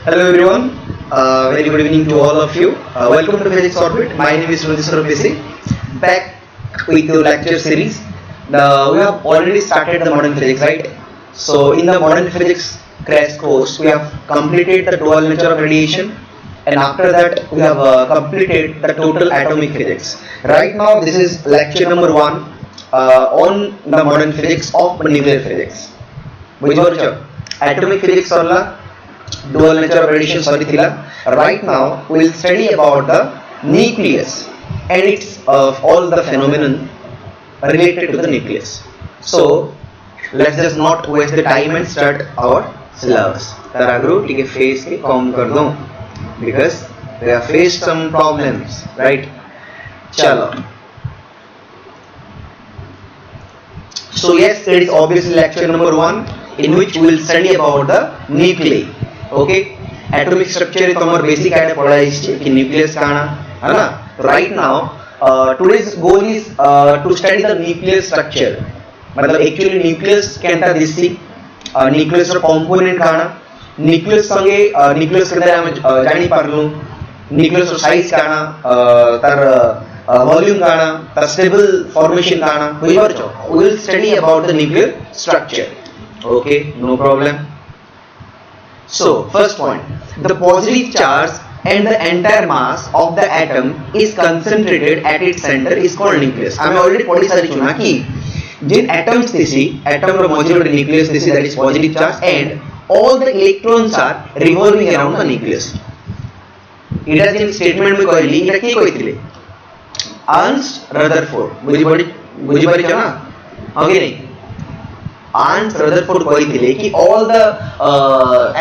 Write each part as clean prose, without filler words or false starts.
Hello everyone, very good evening to all of you. Welcome to Physics Orbit. My name is Rudisar Bisi. Back with your lecture series. We have already started the modern physics, right? So in the modern physics crash course, we have completed the dual nature of radiation, and after that we have completed the total atomic physics. Right now, this is lecture number one on the modern physics of nuclear physics. ବୁଝିପାରୁଛ atomic physics ସରିଲା dual nature of radiation ସରିଥିଲା. Right now we will study about the nucleus and its all the phenomenon related to the nucleus. So let's just not waste the time and start our syllabus. तार आगरू टिके face के कम कर दूं because we have faced some problems, right? चलो. So yes, it is obviously lecture number one in which we will study about the nuclei. Okay, atomic structure is our basic idea पढ़ा है कि nucleus काना है ना. Right now today's goal is to study the nuclear structure. मतलब actually nucleus Kenta दिसी nucleus रो component काना nucleus संगे nucleus के अंदर हम जानी पारलू nucleus रो size काना तार volume काना तार stable formation काना बुझी पारछो. We will study about the nuclear structure. Okay, no problem. So first point, the positive charge and the entire mass of the atom is concentrated at its center is called nucleus. I already पढ़ी सारी चुना कि जिन atoms दिसी atom रो मौजूद एक nucleus दिसी that is positive charge and all the electrons are revolving around the nucleus. it has been statement में कोई link रखी कोई थी Ernst Rutherford बुझी पड़ी चला आगे नहीं Ernst Rutherford କହିଥିଲେ कि all the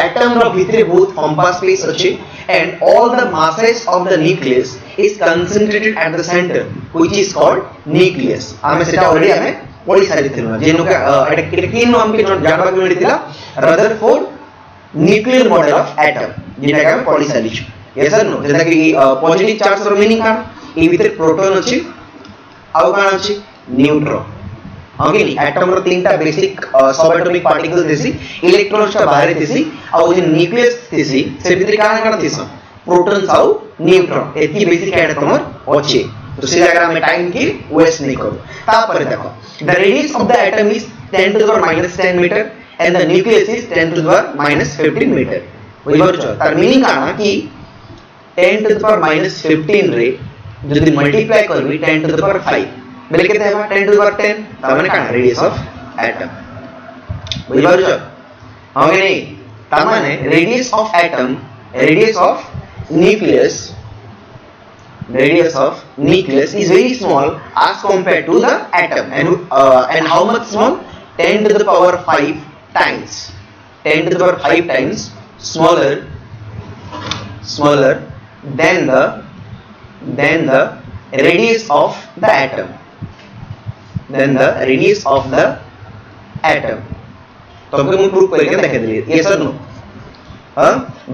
atom ର ଭିତରେ ବହୁତ compass space ଅଛି and all the masses of the nucleus is concentrated at the center which is called nucleus. ଆମେ ସେଟା already ଆମେ ପଢି ସାରିଥିଲୁ ଯେନୁ କା ଏଟା କିନ ଆମକେ ଜାଣବାକୁ ମିଳିଥିଲା Rutherford nuclear model of atom ଯେଟା ଆମେ ପଢି ସାରିଛୁ. yes or no ଯେଟା କି positive charge ର meaning का ए ଭିତରେ प्रोटॉन ଅଛି ଆଉ କାଣା ଅଛି न्यूट्रॉन. ओके नी एटम रो तीनटा बेसिक सब एटॉमिक पार्टिकल्स देसी इलेक्ट्रॉन्स टा बाहर देसी और जे न्यूक्लियस देसी से भीतर काना काना देसी प्रोटॉन्स आउ न्यूट्रॉन एती बेसिक एड तमर अछि. तो से जगह में टाइम की वेस्ट नहीं करो. ता पर देखो the radius of the atom is 10 to the power -10 metre and the nucleus is 10 to the power -15 metre. बुझिपारछो तार मीनिंग काना कि 10 टू द पावर -15 रे जदि मल्टीप्लाई करबी 10 टू द पावर 5 बेले केते हेबा 10 टू द पावर 10 तामाने काना रेडियस ऑफ एटम. बुझि पारुछो हां कि नहीं तामाने radius of atom radius of nucleus is very small as compared to the atom and how much small 10 to the power 5 times 10 to the power 5 times smaller than the radius of the atom. तो हमको proof करके दिखा दिए. yes or no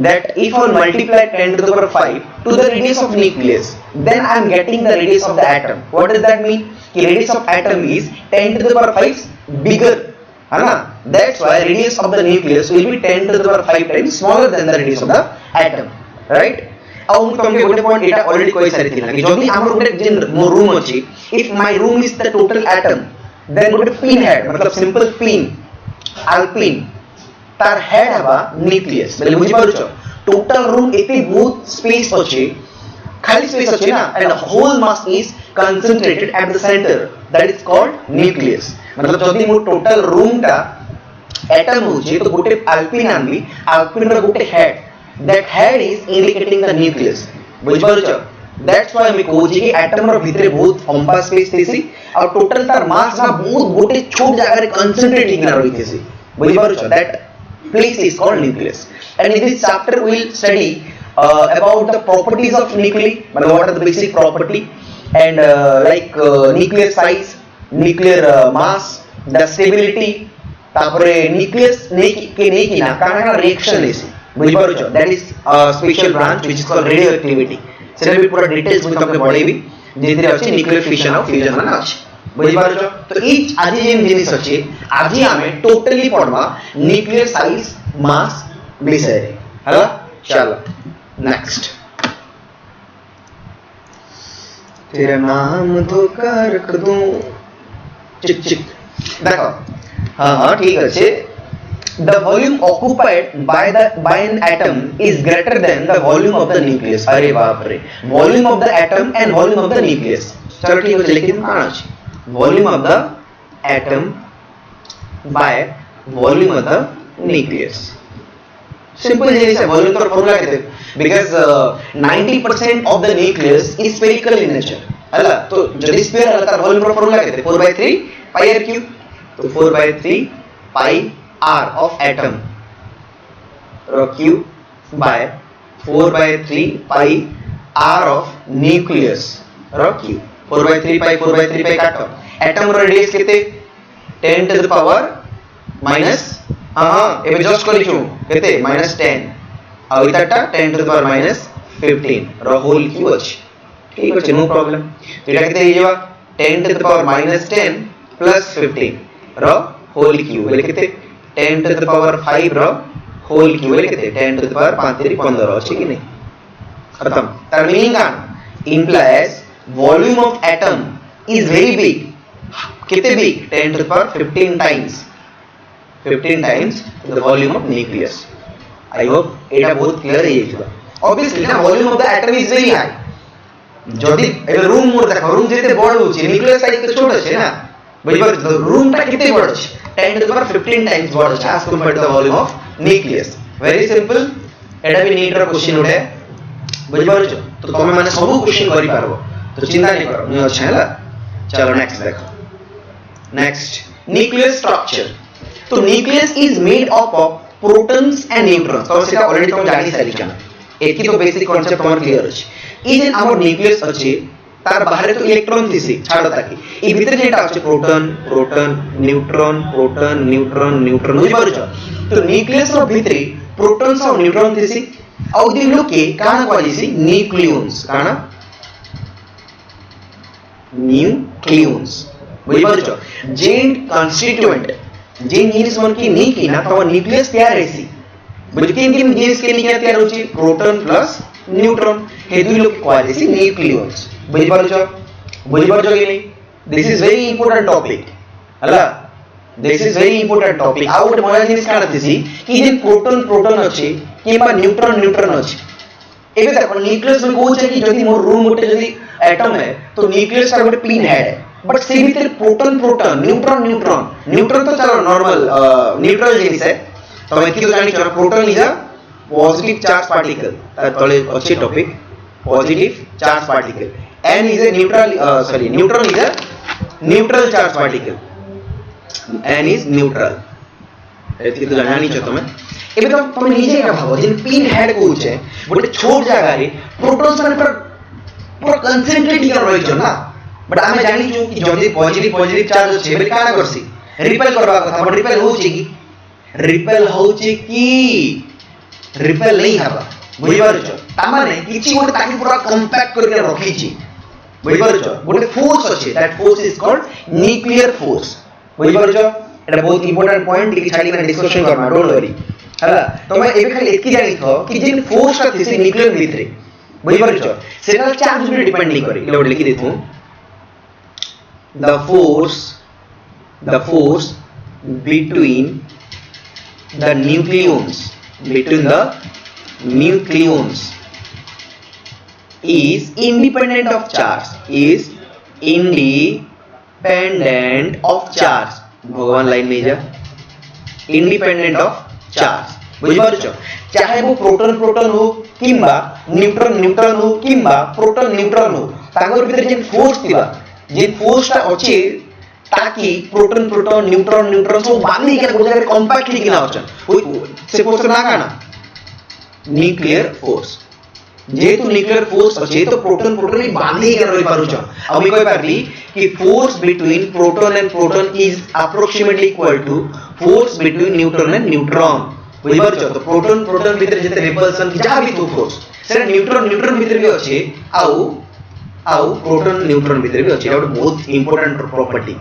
that if I multiply 10 to the power 5 to the radius of nucleus then I am getting the radius of the atom. what does that mean कि radius of atom is 10 to the power 5 bigger है ना. that's why radius of the nucleus will be 10 to the power 5 times smaller than the radius of the atom, right? ଆଉ ମୁଁ ତମକେ ଗୋଟେ ପॉइंट एटा already कहि सारिथिला कि जदी हमर ଗୋଟେ जिन मो रूम अछि if my room is the total atom then ଗୋଟେ pin head मतलब simple pin alpine तार हेड हवा न्यूक्लियस बेले बुझि पारुछो टोटल रूम एते बहुत स्पेस अछि खाली स्पेस अछि ना and whole mass is concentrated at the centre that is called nucleus. मतलब जदी मो टोटल रूम टा एटम होछि तो गोटे अल्पिन आनली अल्पिन रो गोटे head that head is indicating the nucleus. बुझि पारुछो that's why हम कहूछि कि एटम रो भितरे बहुत compass space देसी और टोटल तार मास ना बहुत गोटे छोट जगह रे कंसंट्रेट हिना रहितेसी. बुझि पारुछो that place is called nucleus. And in this chapter we will study about the properties of nuclei. What are the basic property and like nuclear size, nuclear mass, the stability. तापरे nucleus ने की ना काना reaction Lesi. बुझि पारुछो that is a special branch which is called radioactivity. सेटा भी पूरा details में तमके पढेबी जेतिर अछि न्यूक्लियर फिशन और फ्यूजन ना अछि. बुझि पारुछो तो ई आज जेन जिनिस अछि आज हमें टोटली पढमा न्यूक्लियर साइज मास विषय रे हला. चलो नेक्स्ट तेरा नाम धोखा रख दूं चिक चिक देखो हाँ ठीक अच्छे the volume occupied by an atom is greater than the volume of the nucleus अरे बाप रे volume of the atom and volume of the nucleus चलो ठीक है लेकिन कहाँ है volume of the atom by volume of the nucleus simple जिनिस है volume तो फॉर्मूला कहते हैं because 90% of the nucleus is spherical in nature अल्लाह तो जो स्फीयर है तो volume का फॉर्मूला कहते हैं 4/3 pi r cube तो 4/3 pi r of atom rho q by 4/3 pi r of nucleus rho q 4/3 pi काटो atom रो रेडियस कितने 10 to the power minus हाँ एबे जस्ट करी छु कितने -10 और इतना 10 to the power minus 15 रो होल q अछि ठीक अछि नो प्रॉब्लम एटा कितने हिजवा 10 to the power -10 plus 15 रो होल q बोले कितने 10 to the power 5 रो होल q बोले कितने 10 to the power 5 3 15 अछि कि नहीं खत्म तार मीनिंग का implies volume of atom is very big कितने big 10 to the power 15 times the volume of nucleus I hope एटा बहुत क्लियर है ये obviously ना volume of the atom is very high जदि एबे रूम मोर देखो रूम जेते बड़ होची न्यूक्लियस साइज तो छोट छै ना बुझिबार रूम ता केते बड़ छै 10 to the power 15 टाइम्स बड़ छै as compared to the volume of nucleus very simple एटा भी नीट रो क्वेश्चन उठे बुझिबार छ तो तमे माने सब क्वेश्चन करि पारबो तो चिंता नहीं करो नहीं अच्छा है चलो नेक्स्ट देखो नेक्स्ट न्यूक्लियस स्ट्रक्चर तो nucleus is made up of protons and neutrons तो सेटा ऑलरेडी तुम जानि सारी छन एकी तो बेसिक कांसेप्ट हमर क्लियर अछि ई जेन हमर न्यूक्लियस अछि तार बाहर तो इलेक्ट्रॉन थिसी छाड़ ताकि ई भीतर जेटा अछि proton proton neutron proton neutron neutron बुझ पारछ तो न्यूक्लियस रो भीतरी प्रोटॉन्स और न्यूट्रॉन थिसी औ दिन लोके काना कहलिसी न्यूक्लियॉन्स काना न्यूक्लियॉन्स बुझ पारछ जेन कॉन्स्टिट्यूएंट जेन जिनिस मन की नी की ना तो न्यूक्लियस तैयार हेसी बुझ के इनके जिनिस के लिए तैयार होची प्रोटॉन प्लस न्यूट्रॉन हे दुई लोग कहलिसी न्यूक्लियॉन्स बुझ पारछ कि नहीं this is very important topic हला this is very important topic आ गोटे मजा जिनिस काना थिसी कि जे प्रोटॉन अछि किबा न्यूट्रॉन अछि एबे देखो न्यूक्लियस में कहू छै कि जदि मोर रूम गोटे जदि एटम है तो न्यूक्लियस का गोटे पिन हेड है बट से भीतर प्रोटॉन न्यूट्रॉन तो चलो नॉर्मल न्यूट्रल जिनिस है तो मैं की तो जानि छ proton is a positive charge particle तले अच्छे topic positive charge particle n is a neutron is a neutral charge particle n is neutral एति तो जानि छ तमे एबे तो तमे निजे का भाबो जे पिन हेड को छै गोटे छोट जगह रे प्रोटॉन्स माने पर पूरा कंसंट्रेट कर रहि छ ना बट आमे जानि छु कि जदि पॉजिटिव चार्ज छै बे काना करसी रिपेल करबा कथा बट रिपेल होछि कि रिपेल नहीं हबा बुझि पारछ ता माने किछि गोटे ताकि पूरा कंपैक्ट करके रखि छी बुझि पारछ गोटे फोर्स अछि that force is called nuclear force बुझि पारछ एटा बहुत इंपोर्टेंट पॉइंट लिखि छाडी में डिस्कशन करना डोंट वरी हला तो मैं एबे खाली एतकी जानि थो कि जे फोर्स ता थिसी न्यूक्लियर भितरे बुझि पारछ सेटा चार्ज पे डिपेंड नहीं करे लोड लिखि देथु the force between the nucleons is independent of charge भगवान लाइन में जा independent of charge बुझि पारछ चाहे वो प्रोटॉन हो किंबा न्यूट्रॉन हो किंबा प्रोटॉन न्यूट्रॉन हो तांगर भीतर जे फोर्स थिबा जे फोर्स ता अछि ताकि प्रोटॉन न्यूट्रॉन सब बांधी के गोटे जगह कंपैक्टली किना होचन से फोर्स ना काना न्यूक्लियर फोर्स जेतु न्यूक्लियर फोर्स अछि तो प्रोटॉन ही बांधी के रहि पारुछ अब मैं कहि पारली कि force between proton is approximately equal to force between neutron and neutron बुझि पारुछ तो प्रोटॉन भीतर जते रिपल्सन कि जहां भी तो फोर्स से न्यूट्रॉन भीतर भी अछि आउ प्रोटॉन न्यूट्रॉन भीतर भी अछि एटा बहुत इंपोर्टेंट प्रॉपर्टी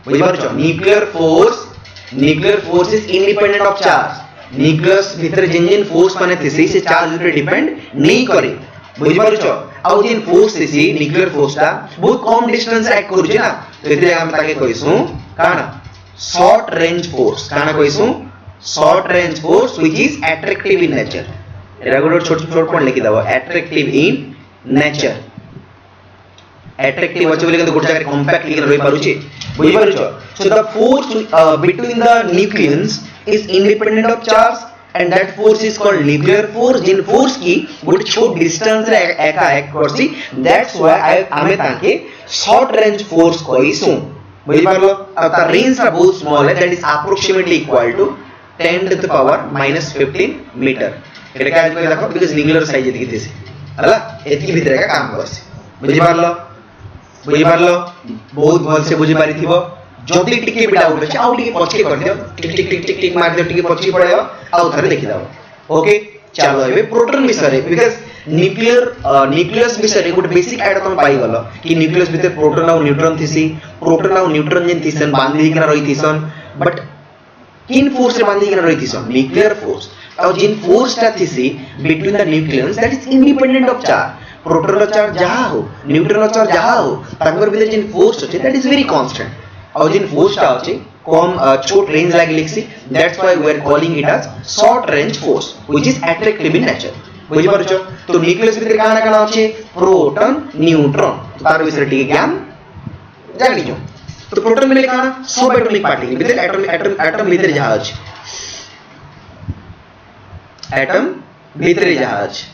बुझि पारुछ nuclear force is independent of charge nucleus भीतर जिन फोर्स माने थिसी से चार्ज ऊपर डिपेंड नहीं करे बुझ पारुछो आउ जिन फोर्स थिसी न्यूक्लियर फोर्स ता बहुत कम डिस्टेंस एक्ट करू छै ना तो एते हम ताके कहिसु काना शॉर्ट रेंज फोर्स काना कहिसु short range force which is attractive in nature एरा गोटे छोट छोट पॉइंट लिखि दबो अट्रैक्टिव इन नेचर attractive अच्छे बोले गोटे जगह कंपैक्ट लिखन रही पारुची बुझी पारुछो so the force between the nucleus is independent of charge and that force is called nuclear force जिन फोर्स की गोटे छोट डिस्टेंस रे एका एक्ट करसी दैट्स व्हाई आमे ताके शॉर्ट रेंज फोर्स कहिसु बुझी पारलो अब ता रेंज रा बहुत स्मॉल है that is approximately equal to 10 to the power -15 metre एटा का देखो बिकॉज़ न्यूक्लियर साइज एति किथि हला एति भीतर का काम करसी बुझी पारलो बहुत भल से बुझी पारि थिबो जदी टिके भी डाउट अछि आउ टिके पछे कर दियो टिक टिक टिक टिक टिक मार दियो टिके पछे पड़ेयो आउ थरे देखि दाओ ओके चलो एबे प्रोटॉन विषय रे बिकॉज़ न्यूक्लियस विषय रे गुड बेसिक आइडिया तुम पाई गलो कि न्यूक्लियस भीतर प्रोटॉन और न्यूट्रॉन थिसी प्रोटॉन और न्यूट्रॉन जेन थिसन बांधी के रही थिसन बट किन फोर्स रे बांधी के रही थिसन न्यूक्लियर फोर्स और जिन फोर्स ता थिसी between the nucleus that is independent of charge proton charge जहां हो न्यूट्रॉन चार्ज जहां हो तांकर भीतर जिन फोर्स अछि दैट इज वेरी कांस्टेंट और जिन फोर्स ता अछि कम छोट रेंज लाग लिखसी that's why we are calling it as short range force which is attractive in nature बुझि पारछो तो न्यूक्लियस भीतर काना काना अछि प्रोटॉन न्यूट्रॉन तार विषय टिके ज्ञान जानि जो तो प्रोटॉन मिले काना सब एटॉमिक पार्टिकल भीतर एटम भीतर जहां अछि एटम भीतर जहां अछि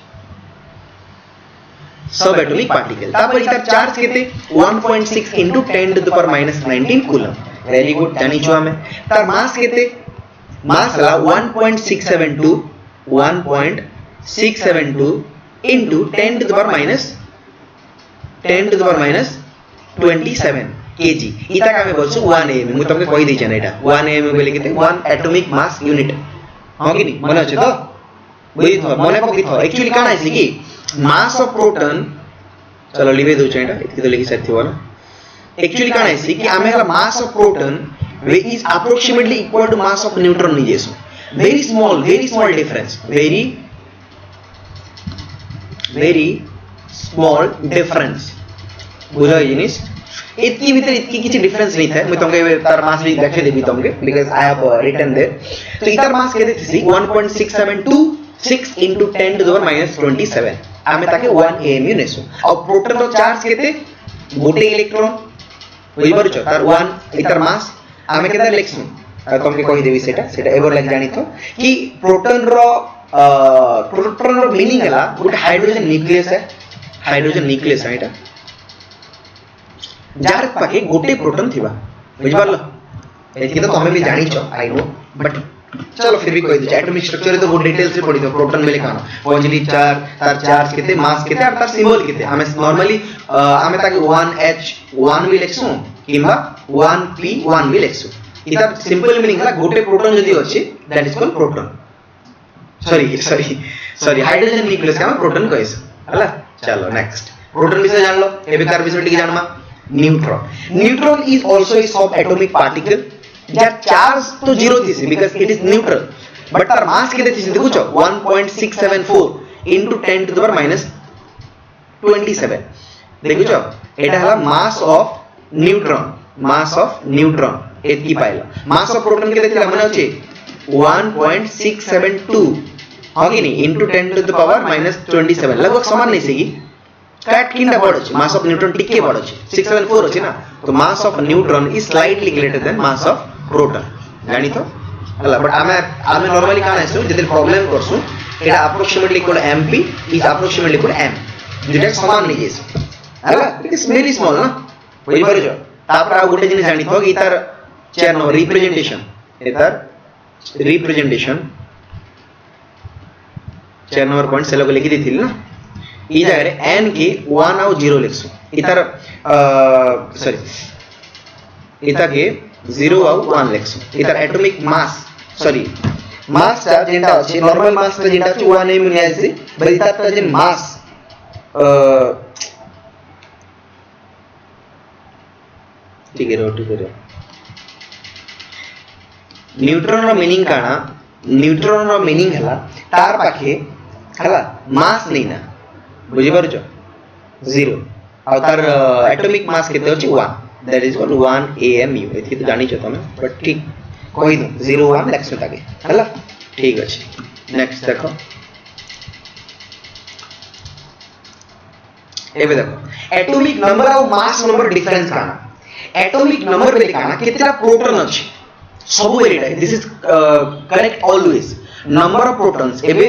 सब एटॉमिक पार्टिकल तापर इधर चार्ज केते 1.6 into 10 to the power -19 coulomb very good जानि छु हमें तार मास केते मास ला 1.672 into 10 to the power -27 kg इता का में बोलछु 1 am मु तुमके कहि दै छै ना एटा 1 am बोले केते 1 एटॉमिक मास यूनिट हां कि नहीं मन अछि तो बुझि थो मने पकि थो एक्चुअली काना है कि मास ऑफ प्रोटॉन चलो लिवे दो चेंटा इतकी तो लिखि सकथियो ना एक्चुअली काना है कि आमे मास of proton which is approximately equal to mass of neutron नहीं जेसु very small difference very small difference बुझा जिनिस इतकी भीतर इतकी किछि डिफरेंस नहीं था मैं तुमके तार मास भी देखे देबी तुमके because I have written there तो इतर मास के देथि 1.6726 into 10 to the power -27 आमे ताके 1 amu नेसु और प्रोटॉन रो चार्ज केते गोटे इलेक्ट्रॉन बुझि परछ तार 1 इतर मास आमे केते लिखसु तुमके कहि देबी सेटा एवर लाग जानि तो कि प्रोटॉन रो मीनिंग हला गोटे हाइड्रोजन न्यूक्लियस है एटा जार पाके गोटे प्रोटॉन थिबा बुझि परलो एति तो तमे भी जानि छ आई नो बट चलो फिर भी कोई दे एटॉमिक स्ट्रक्चर तो बहुत डिटेल्स से पढ़ी दो प्रोटॉन में लिखाना पॉजिटिव चार्ज तार चार्ज केते मास केते और तार सिंबल केते हमें नॉर्मली हमें ताके 1h1 भी लिखसु किबा 1p1 भी लिखसु इधर सिंपल मीनिंग हला गोटे प्रोटॉन जदी अछि that is called proton sorry hydrogen nucleus का प्रोटॉन कहैस हला चलो नेक्स्ट प्रोटॉन विषय जान लो एबे तार विषय टिके जानमा न्यूट्रॉन इज आल्सो ए सब एटॉमिक पार्टिकल या चार्ज तो 0 थी because it is neutral but तार मास केते थी देखु छ 1.674 into 10 to the power -27 देखु छ एटा हला मास ऑफ न्यूट्रॉन एतकी पाइला मास ऑफ प्रोटॉन केते थिला माने अछि 1.672 हां कि नहीं into 10 to the power -27 लगभग समान नहीं सेगी कैट किंडा बड़ अछि मास ऑफ न्यूट्रॉन टिके बड़ अछि 674 अछि ना तो मास of neutron is slightly greater then mass of proton जानि तो हला बट आमे नॉर्मली काना है जदि problem करसु Etah approximately equal mp is approximately equal m दुटा समान नहीं जेस हला इट इज वेरी स्मॉल ना बुझि परजो तापर आ गोटे जिनिस जानि तो कि तार चेयर नो रिप्रेजेंटेशन चेयर नंबर पॉइंट से लोग लिखि दिथिल ना ई जगह रे n के 1 और 0 लिखसु इतर सॉरी इता के 0 और 1 लिखसु इतर एटॉमिक मास सॉरी मास चा जेंटा अछि नॉर्मल मास ता जेंटा अछि 1 m नियासी बट इता ता जे मास ठीक है न्यूट्रॉन रो मीनिंग काना न्यूट्रॉन रो मीनिंग हला तार पाखे हला मास नहीं ना बुझी पारुछ 0 और तार एटॉमिक मास केते अछि 1 दैट इज कॉल्ड 1 AMU एथि तो जानि छ तमे बट ठीक कहि दो 0 1 लेक्स ताके हला ठीक अछि नेक्स्ट देखो एबे देखो एटॉमिक नंबर और मास नंबर डिफरेंस काना एटॉमिक नंबर बेले काना केतेटा प्रोटॉन अछि सब वेरिटा this is correct always number of protons एबे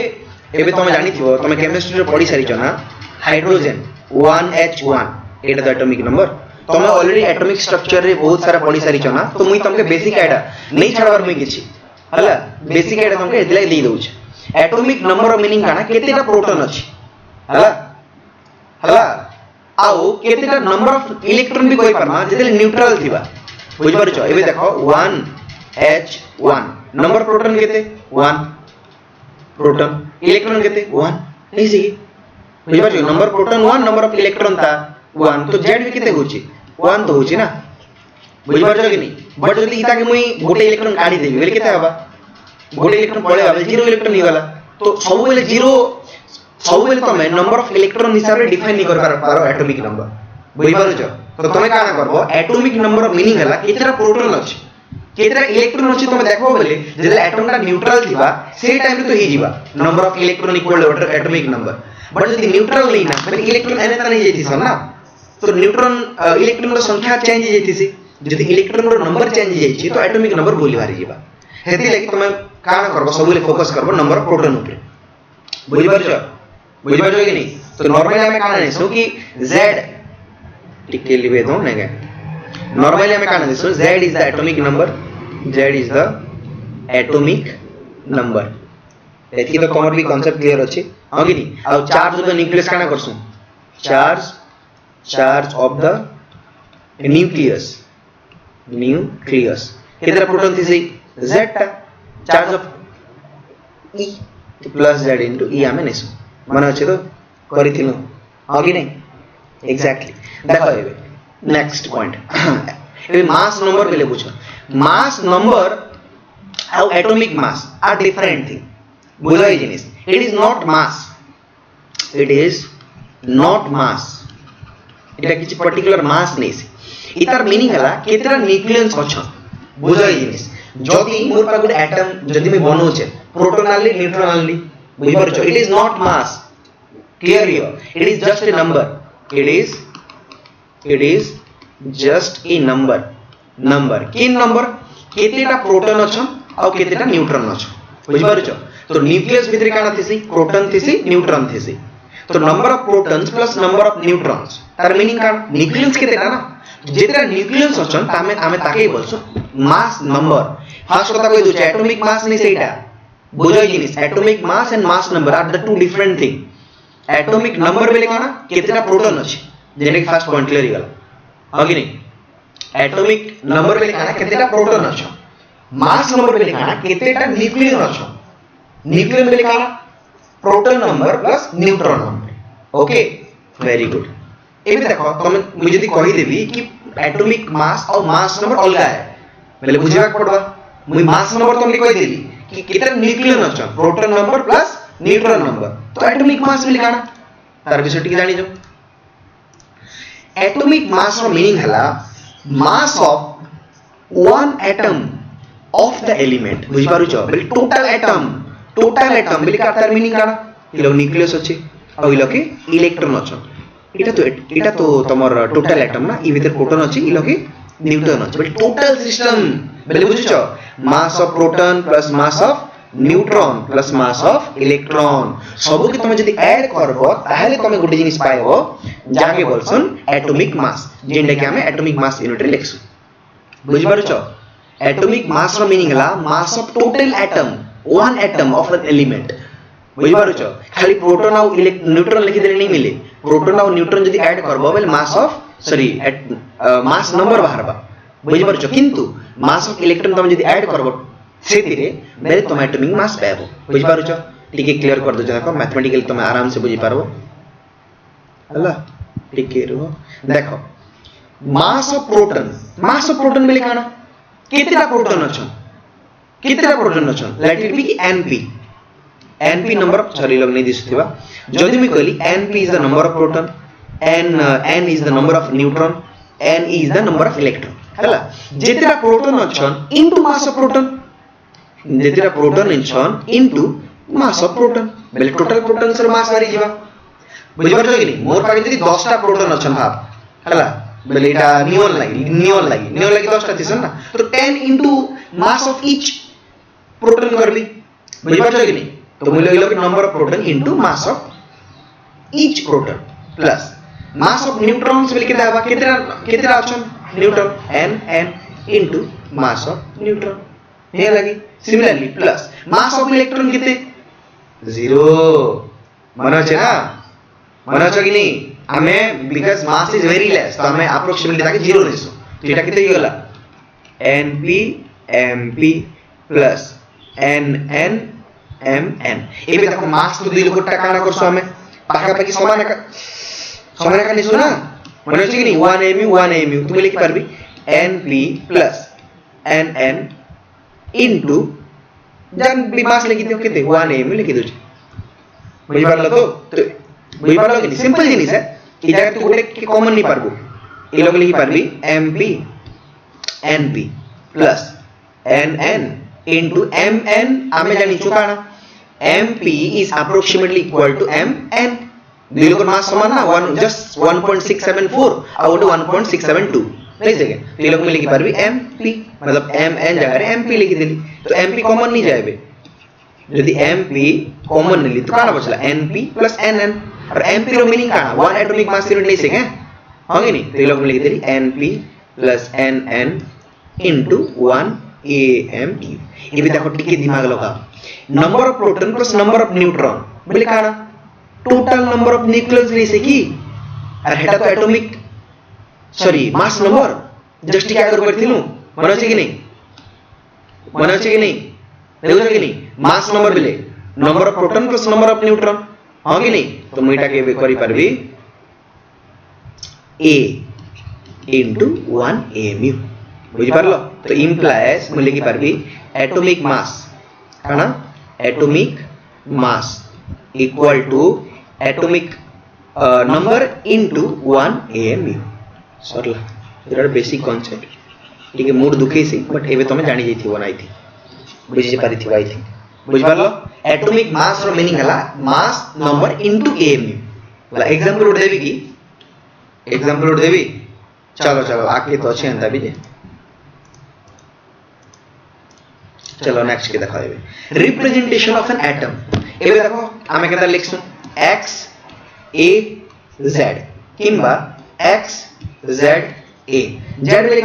तमे जानि थिबो तमे केमिस्ट्री रे पढी सारि छ ना hydrogen 1H1 Etah the atomic number तमे ऑलरेडी एटॉमिक स्ट्रक्चर रे बहुत सारा पढी सारि छ ना तो मुई तमके बेसिक आइडिया नहीं छाड़बार मुई किछि हला बेसिक आइडिया तमके एतला देई दउ छ एटॉमिक नंबर ऑफ मीनिंग काना केतेटा प्रोटॉन अछि हला हला आउ केतेटा नंबर ऑफ इलेक्ट्रॉन भी कोइ परमा जेते न्यूट्रल थिबा बुझ पारछ एबे देखो 1H1 नंबर प्रोटॉन केते 1 प्रोटॉन इलेक्ट्रॉन केते 1 नहीं सही बुझ पारछ number proton 1 number of electron था 1 तो जेड भी केते होची 1 तो होची ना बुझ पारछ कि नहीं बट जदी इता के मुई गोटे इलेक्ट्रॉन काढी देबी बेले केते हबा गोटे इलेक्ट्रॉन पळे आबे 0 इलेक्ट्रॉन ही गला तो सब बेले 0 सब बेले तमे नंबर ऑफ इलेक्ट्रॉन हिसाब रे डिफाइन नहीं कर पारो एटॉमिक नंबर बुझ पारछ तो तमे काना करबो एटॉमिक नंबर ऑफ मीनिंग हला केतेटा प्रोटॉन अछि केतेटा इलेक्ट्रॉन अछि तमे देखो बेले जेले एटॉमटा न्यूट्रल थिबा से टाइम रे तो ही जीवा number of electron equal to atomic number but जदी न्यूट्रल नहीं ना बेले इलेक्ट्रॉन एने ता नहीं जेथिस ना तो न्यूट्रॉन इलेक्ट्रॉन रो संख्या चेंज जेथिसी जदी इलेक्ट्रॉन रो नंबर चेंज जेछि तो एटॉमिक नंबर बोली बारी जीवा हेति लागि तमे काना करबो सब बेले फोकस करबो नंबर ऑफ प्रोटॉन ऊपर बुझि पारछ कि नहीं तो नॉर्मली हमें काना नेसो कि z टिके लिबे दो नेगे नॉर्मली हमें काना NESO z is the atomic number z is the atomic number एथि तो कमर भी कांसेप्ट क्लियर अछि हां कि नहीं आ चार्ज ऑफ द न्यूक्लियस काना करसु चार्ज ऑफ द न्यूक्लियस केतरा प्रोटॉन थिसी z टा charge of e plus z into e हमें नेसो माने अछि तो करिथिनु हां कि नहीं एग्जैक्टली देखो एबे नेक्स्ट पॉइंट एबे मास नंबर बेले बुझो मास नंबर और atomic mass are different thing बुझो ए जिनिस इट इज नॉट मास एटा किछि पर्टिकुलर मास नहीं से इतार मीनिंग हला केतरा न्यूक्लियस अछ बुझो ए जिनिस जदी मोर पा गुड एटम जदी मैं बनौ छे प्रोटॉन आली न्यूट्रॉन आली बुझ परछ it is not mass clear here it is just a number it is just a number किन नंबर केतेटा प्रोटॉन अछन आ केतेटा न्यूट्रॉन अछन बुझ परछ तो न्यूक्लियस भितरे काना थिसी प्रोटॉन थिसी न्यूट्रॉन थिसी तो number of protons plus number of neutrons तार मीनिंग का न्यूक्लियस केतेटा ना जेतेटा nucleus अछन Tame आमे ताके बोलसु मास नंबर फर्स्ट कथा कहि दउ एटॉमिक मास नै सेटा बुझो जिनिस atomic mass and mass number are the two different thing atomic number बेले काना केतेटा प्रोटॉन अछि जेने कि फर्स्ट पॉइंट क्लियर गला हां कि नहीं एटॉमिक नंबर बेले काना केतेटा प्रोटॉन अछि मास नंबर बेले काना केतेटा न्यूक्लियन अछि न्यूक्लियन बेले काना proton number plus neutron number okay very good एबे देखो तुम मुझे यदि कहि देबी कि एटॉमिक मास और मास नंबर अलग है बेले बुझिबा पड़बा मुई मास नंबर तुमके कहि देली कि केतेटा न्यूक्लियन अछि proton number plus neutron number तो एटॉमिक मास बेले काना तार विषय टिक जानि जो एटॉमिक मास रो मीनिंग हला mass of one atom of the element बुझ पारु छ बेले टोटल एटम बेले का तार मीनिंग काना इलो न्यूक्लियस अछि आ इलो के इलेक्ट्रॉन अछि इटा तो तमर टोटल एटम ना इ भीतर प्रोटॉन अछि इलो के न्यूट्रॉन अछि बेले टोटल सिस्टम बेले बुझ छ मास of proton plus mass of neutron plus mass of electron सबो के तमे जदी ऐड करबो ताहले तमे गुटे जिनिस पाइबो जाके बोलसन एटॉमिक मास जेंडे के हमें एटॉमिक मास यूनिट रे लिखसु बुझ पारु छ एटॉमिक मास रो मीनिंग हला mass of total atom one atom of an element बुझ पारु छ खाली प्रोटॉन और न्यूट्रॉन लिखि देले नहीं मिले प्रोटॉन और न्यूट्रॉन जदी ऐड करबो बेल मास नंबर बाहरबा बुझ पारु छ किंतु मास ऑफ इलेक्ट्रॉन तमे जदी ऐड करबो सेतिरे बेले तुम एटॉमिक मास पाबो बुझ पारु छ टिके क्लियर कर दो देखो मैथमेटिकली तुम आराम से बुझी पारबो हला टिके रो देखो मास ऑफ प्रोटॉन बेले काना केतेटा प्रोटॉन अछि कितने प्रोटॉन अछन लेट इट बी कि np np number of sorry लोग नहीं दिसुथिबा जदी मी कहली np is the number of proton n is the number of neutron n is the number of electron हला जेतेटा प्रोटॉन अछन इनटू मास ऑफ प्रोटॉन जेतेटा प्रोटॉन अछन इनटू मास ऑफ प्रोटॉन बेले टोटल प्रोटॉन सर मास मारी जीवा बुझि परछो कि नहीं मोर पाखे जदी 10 टा प्रोटॉन अछन भाव हला बेले एटा नियोन लागी 10 टा थिसन ना तो 10 into mass of each proton करली बुझि परछो कि नहीं तो मूल्य इलो कि number of proton into mass of each proton plus mass of neutrons बेले केते आबा केतेटा अछन neutron n into mass of neutron हे लगी similarly plus mass of electron केते 0 मन अछि ना मन अछि कि नहीं हमें because mass is very less तो हमें अप्रोक्सीमेटली ताके 0 लेसो तो एटा केते गला np mp plus nn mn एबे देखो मास तो दिल गोटा काना करसो हमें पाखा पाखी समान का निसो ना मन अछि कि नहीं 1 mu तुम लिख पारबी np प्लस nn इनटू जान भी मास लिखि दियो केते 1 mu लिखि दो बुझि पारलो तो बुझि पारलो कि सिंपल जिनिस है ई जगह तू गोटे के कॉमन नहीं पारबो ई लोग लिखि पारबी mp np plus nn into mn आमे जानि चुकाना mp is approximately equal to mn दुई लोग मास समान ना 1 जस्ट 1.674 और 1.672 नहीं सके तो ये लोग में लिखि पारबी mp मतलब mn जगह रे mp लिखि देली तो mp कॉमन नहीं जाएबे यदि mp कॉमन नहीं तो काना बचला np प्लस nn और mp रो मीनिंग काना 1 एटॉमिक मास यूनिट नहीं सके हां कि नहीं तो ये लोग में लिखि देली np plus nn into 1 amu ये भी देखो टिके दिमाग लगा number of proton plus number of neutron बोले काना टोटल नंबर ऑफ न्यूक्लियस नहीं सकी और हेटा तो atomic sorry mass number just क्या कर करथिलु मन अछि कि नहीं देखो कि नहीं मास नंबर बेले number of proton plus number of neutron हां कि नहीं तो मुइटा के करि परबी a into 1 amu बुझि पारलो तो इंप्लाइज मुले की परबी एटॉमिक मास काना atomic mass equal to atomic number into 1 amu सरला एटा बेसिक कांसेप्ट ठीक है मूड दुखी सी बट एबे तमे जानि जैथि बनाई थी बुझि पारि थी आई थिंक बुझ पारलो एटॉमिक मास रो मीनिंग हला मास नंबर इनटू amu वाला एग्जांपल उठ देबी की एग्जांपल उठ देबी चलो आके तो अच्छे अंता भी जे चलो नेक्स्ट के देखा देबे रिप्रेजेंटेशन ऑफ एन एटम एबे देखो आमे केता लिखसु x a z किंबा x z a z बेले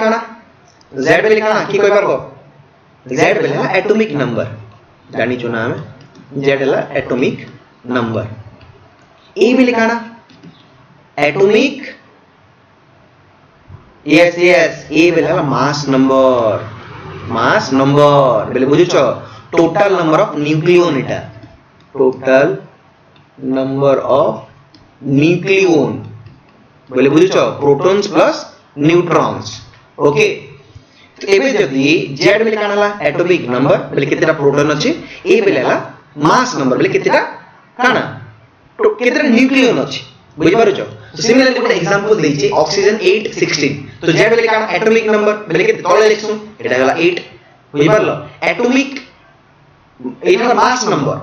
काना की कोई पारबो z बेले एटॉमिक नंबर जानि छु ना हमें z हला एटॉमिक नंबर a बेले काना एटॉमिक यस a बेले हला मास नंबर बेले बुझुछो total number of nucleon Etah total number of nucleon बेले बुझुछो प्रोटॉन्स प्लस न्यूट्रॉन्स ओके तो एबे जदी z बेले कानाला एटॉमिक नंबर बेले केतेटा प्रोटॉन अछि a बेले हला मास नंबर बेले केतेटा काना तो केतेटा न्यूक्लियन अछि बुझि पारुछो सिमिलरली ଗୋଟେ एग्जांपल देछि ऑक्सीजन 816 तो z बेले काना एटॉमिक नंबर बेले के तळे लिखसु एटा हला 8 बुझि पारलो एटॉमिक एटा मास नंबर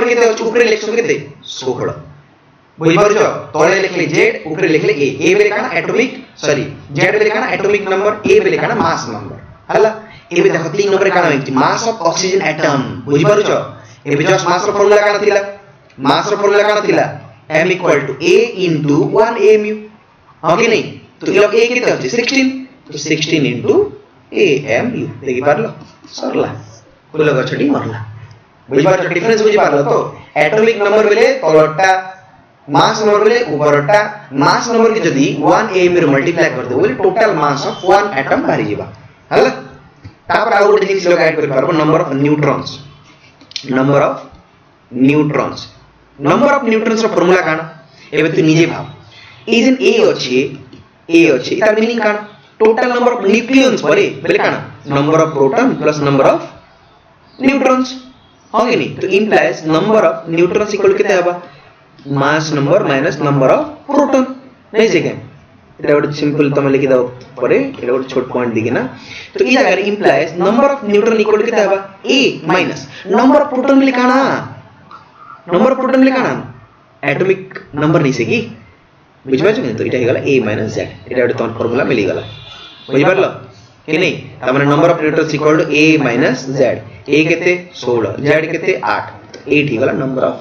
केते अछि ऊपर लिखसु केते 16 बुझि पारुछो तळे लिखले z ऊपर लिखले a बेले काना एटॉमिक सॉरी z बेले काना एटॉमिक नंबर a बेले काना मास नंबर हला एबे देखो तीन नंबर काना होइछि मास ऑफ ऑक्सीजन एटम बुझि पारुछो एबे जस्ट मास रो फॉर्मूला काना थिला m equal to a into 1 amu हां कि नहीं तो ये लोग a केते होछि 16 तो 16 into amu देखि पारलो सरला फुल गछडी मरला बुझि पारछो डिफरेंस बुझि पारलो तो एटॉमिक नंबर बेले तलटा मास नंबर बेले ऊपरटा मास नंबर के जदी 1 amu रे मल्टीप्लाई कर देबो टोटल मास ऑफ 1 एटम बारी जीवा हला तापर आ गोटे जिनिस लोग ऐड कर पारबो नंबर ऑफ न्यूट्रॉन्स रो फार्मूला काना एबे तू निजे भाव इज एन ए अछि तार मीनिंग काना टोटल नंबर ऑफ न्यूक्लियन्स परे बेले काना number of proton plus number of neutrons हां कि नहीं तो implies number of neutrons equal केते हबा mass number minus number of proton नहीं से के এটা ଗୋଟେ সিম্পল তুমি লিখি দাও পরে এটা ଗୋଟେ ছোট পয়েন্ট দিকে না তো এই জায়গায় implies number of neutron equal केते हबा a minus number of proton मिले काना नंबर ऑफ प्रोटॉन मिले काना एटॉमिक नंबर नहीं से की बुझ पाछो तो এটা হয়ে গেল a z এটা ଗୋଟେ তোমার ফর্মুলা মিলি গেল বুঝ পারলো कि नहीं त माने number of neutrons equal to a z a केते 16 z केते 8 8 ही गला number of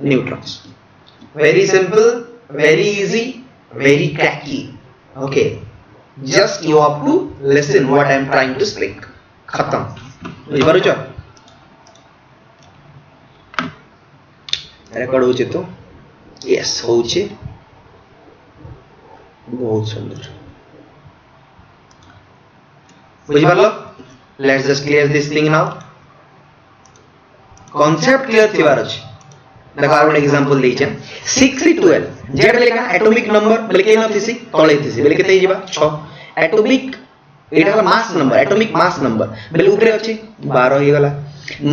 neutrons very simple very easy very cracky okay just you have to listen what I am trying to speak khatam बुझ पारुछ record होचे तो yes होचे बहुत सुंदर बुझ पारलो let's just clear this thing now concept clear थिबार अछि देखो आर वन एग्जांपल दै छै 6 से 12 जेड बेले का एटॉमिक नंबर बेले के न थिसी तळे थिसी बेले केते हिबा 6 एटॉमिक एटा mass number atomic mass number बेले ऊपरे अछि 12 ही गला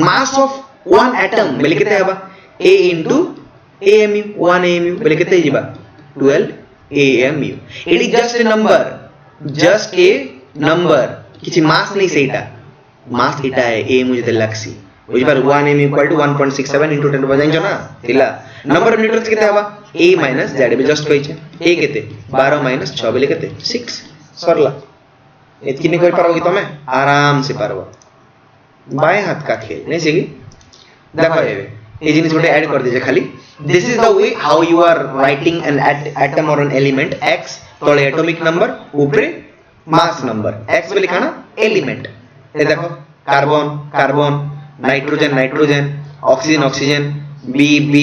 मास ऑफ वन एटम बेले केते हबा a into amu 1 amu बेले केते Hiba 12 amu it is just a number किछि मास नहीं सेटा मास एटा है a मुझे लक्सी बुझ पार 1 m इक्वल टू 1.67 into 10 बजाइन जो ना थिला नंबर ऑफ न्यूट्रॉन्स केते हबा a - z बे जस्ट कहै छै a केते 12 - 6 बेले केते 6 सरला एतकी नहीं कहि पारबो कि तमे आराम से पारबो बाएं हाथ का खेल नहीं सेगी देखो ए जिनिस गोटे ऐड कर दीजिए खाली this is the way how you are writing an atom और एन एलिमेंट x तळे एटॉमिक नंबर ऊपरे मास नंबर x बेले काना एलिमेंट ए देखो carbon carbon nitrogen nitrogen oxygen oxygen B B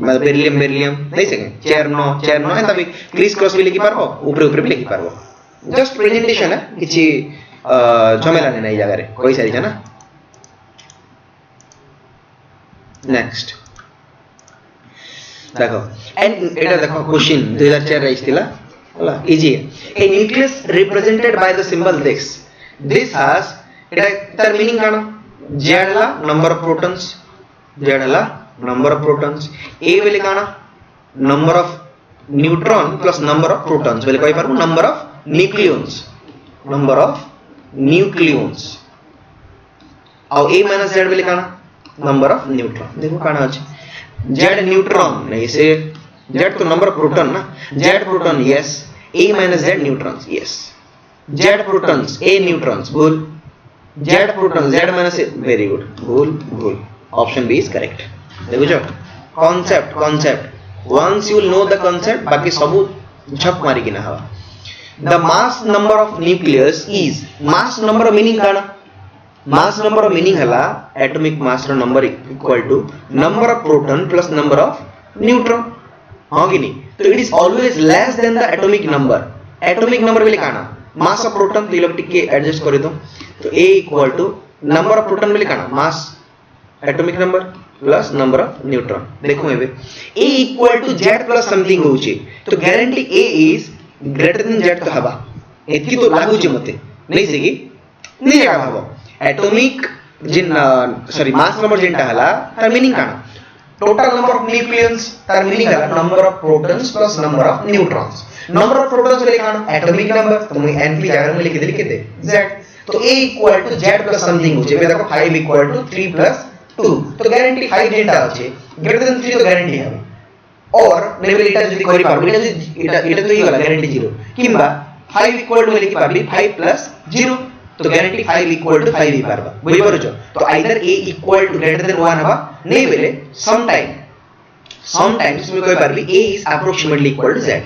beryllium beryllium नहीं सके चेरनो चेरनो एता भी क्रिस क्रॉस भी लिखि पारबो ऊपर ऊपर भी लिखि पारबो जस्ट प्रेजेंटेशन है किछि झमेला नहीं जगह रे कोई सारी है ना नेक्स्ट देखो एंड एटा देखो क्वेश्चन 2004 राइस थिला होला easy A nucleus represented by the symbol this has एटा तार मीनिंग काना Z हला नंबर ऑफ प्रोटॉन्स Z हला नंबर ऑफ प्रोटॉन्स A बेले काना number of neutron plus number of protons बेले कहि पारबो नंबर ऑफ न्यूक्लियॉन्स और A - Z बेले काना नंबर ऑफ न्यूट्रॉन देखो काना अछि Z न्यूट्रॉन नहीं से Z तो नंबर ऑफ प्रोटॉन ना Z proton yes A - Z neutrons yes Z protons A neutrons बोल Z proton Z minus very good भूल भूल ऑप्शन बी इज करेक्ट देखो जो concept once you will know the concept बाकी सब झप मारी कि ना हवा the mass number of nucleus is mass number meaning काना मास नंबर मीनिंग हला एटॉमिक मास रो number equal to number of proton plus number of neutron हां कि नहीं तो it is always less than the atomic number बेले काना mass of proton तो इलेक्ट्रिक के एडजस्ट कर दो तो a equal to number of proton मिले काना mass atomic number plus number of neutron देखो एबे a equal to z plus something होची तो guarantee a is greater than z तो हबा एतकी तो लागू जे मते नहीं सेगी नहीं जगह हबो एटॉमिक जिन सॉरी मास नंबर जेंटा हला तार मीनिंग काना टोटल नंबर ऑफ न्यूक्लियॉन्स तार मीनिंग हला number of protons plus number of neutrons number of protons बेले काना एटॉमिक नंबर तो मैं np जगह में लिख दे केते z तो a equal to z plus something होचे बे देखो 5 इक्वल टू 3 प्लस 2 तो गारंटी 5 जेंटा होचे ग्रेटर देन 3 तो गारंटी है और लेवल इटा जदी करि पारबो इटा तो ही वाला गारंटी 0 किंबा 5 इक्वल टू लिखि पारबी 5 प्लस 0 तो गारंटी 5 इक्वल टू 5 ही पारबा बुझि पारुछ तो either a equal to greater than 1 हबा नहीं बेले समटाइम्स में कहि पारबी a is approximately equal to z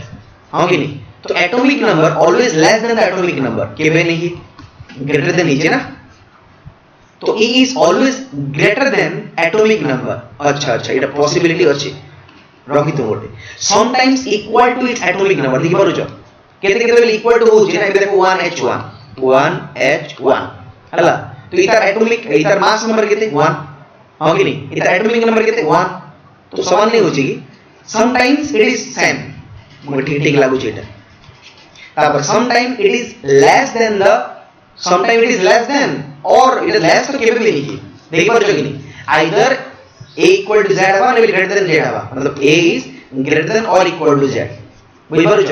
हां कि नहीं तो atomic number always less than the atomic number केबे नहीं ग्रेटर देन नीचे ना तो a is always greater than atomic number अच्छा एटा पॉसिबिलिटी अछि रखि तो गोटे sometimes equal to its atomic number देखि पारुछ केते बेले इक्वल टू होछि ना देखो 1h1 हला तो इतार एटॉमिक इतार मास नंबर केते 1 हां कि नहीं इतार एटॉमिक नंबर केते 1 तो समान नहीं होछि कि समटाइम्स इट इज सेम मोटे ठीक लागु छै एटा तापर sometime it is less than the sometime it is less than और इट इज लेस तो केबे भी नहीं देखि परछ कि नहीं either a equal to z हवा ने ग्रेटर देन z हवा मतलब a is greater than or equal to z बुझि परछ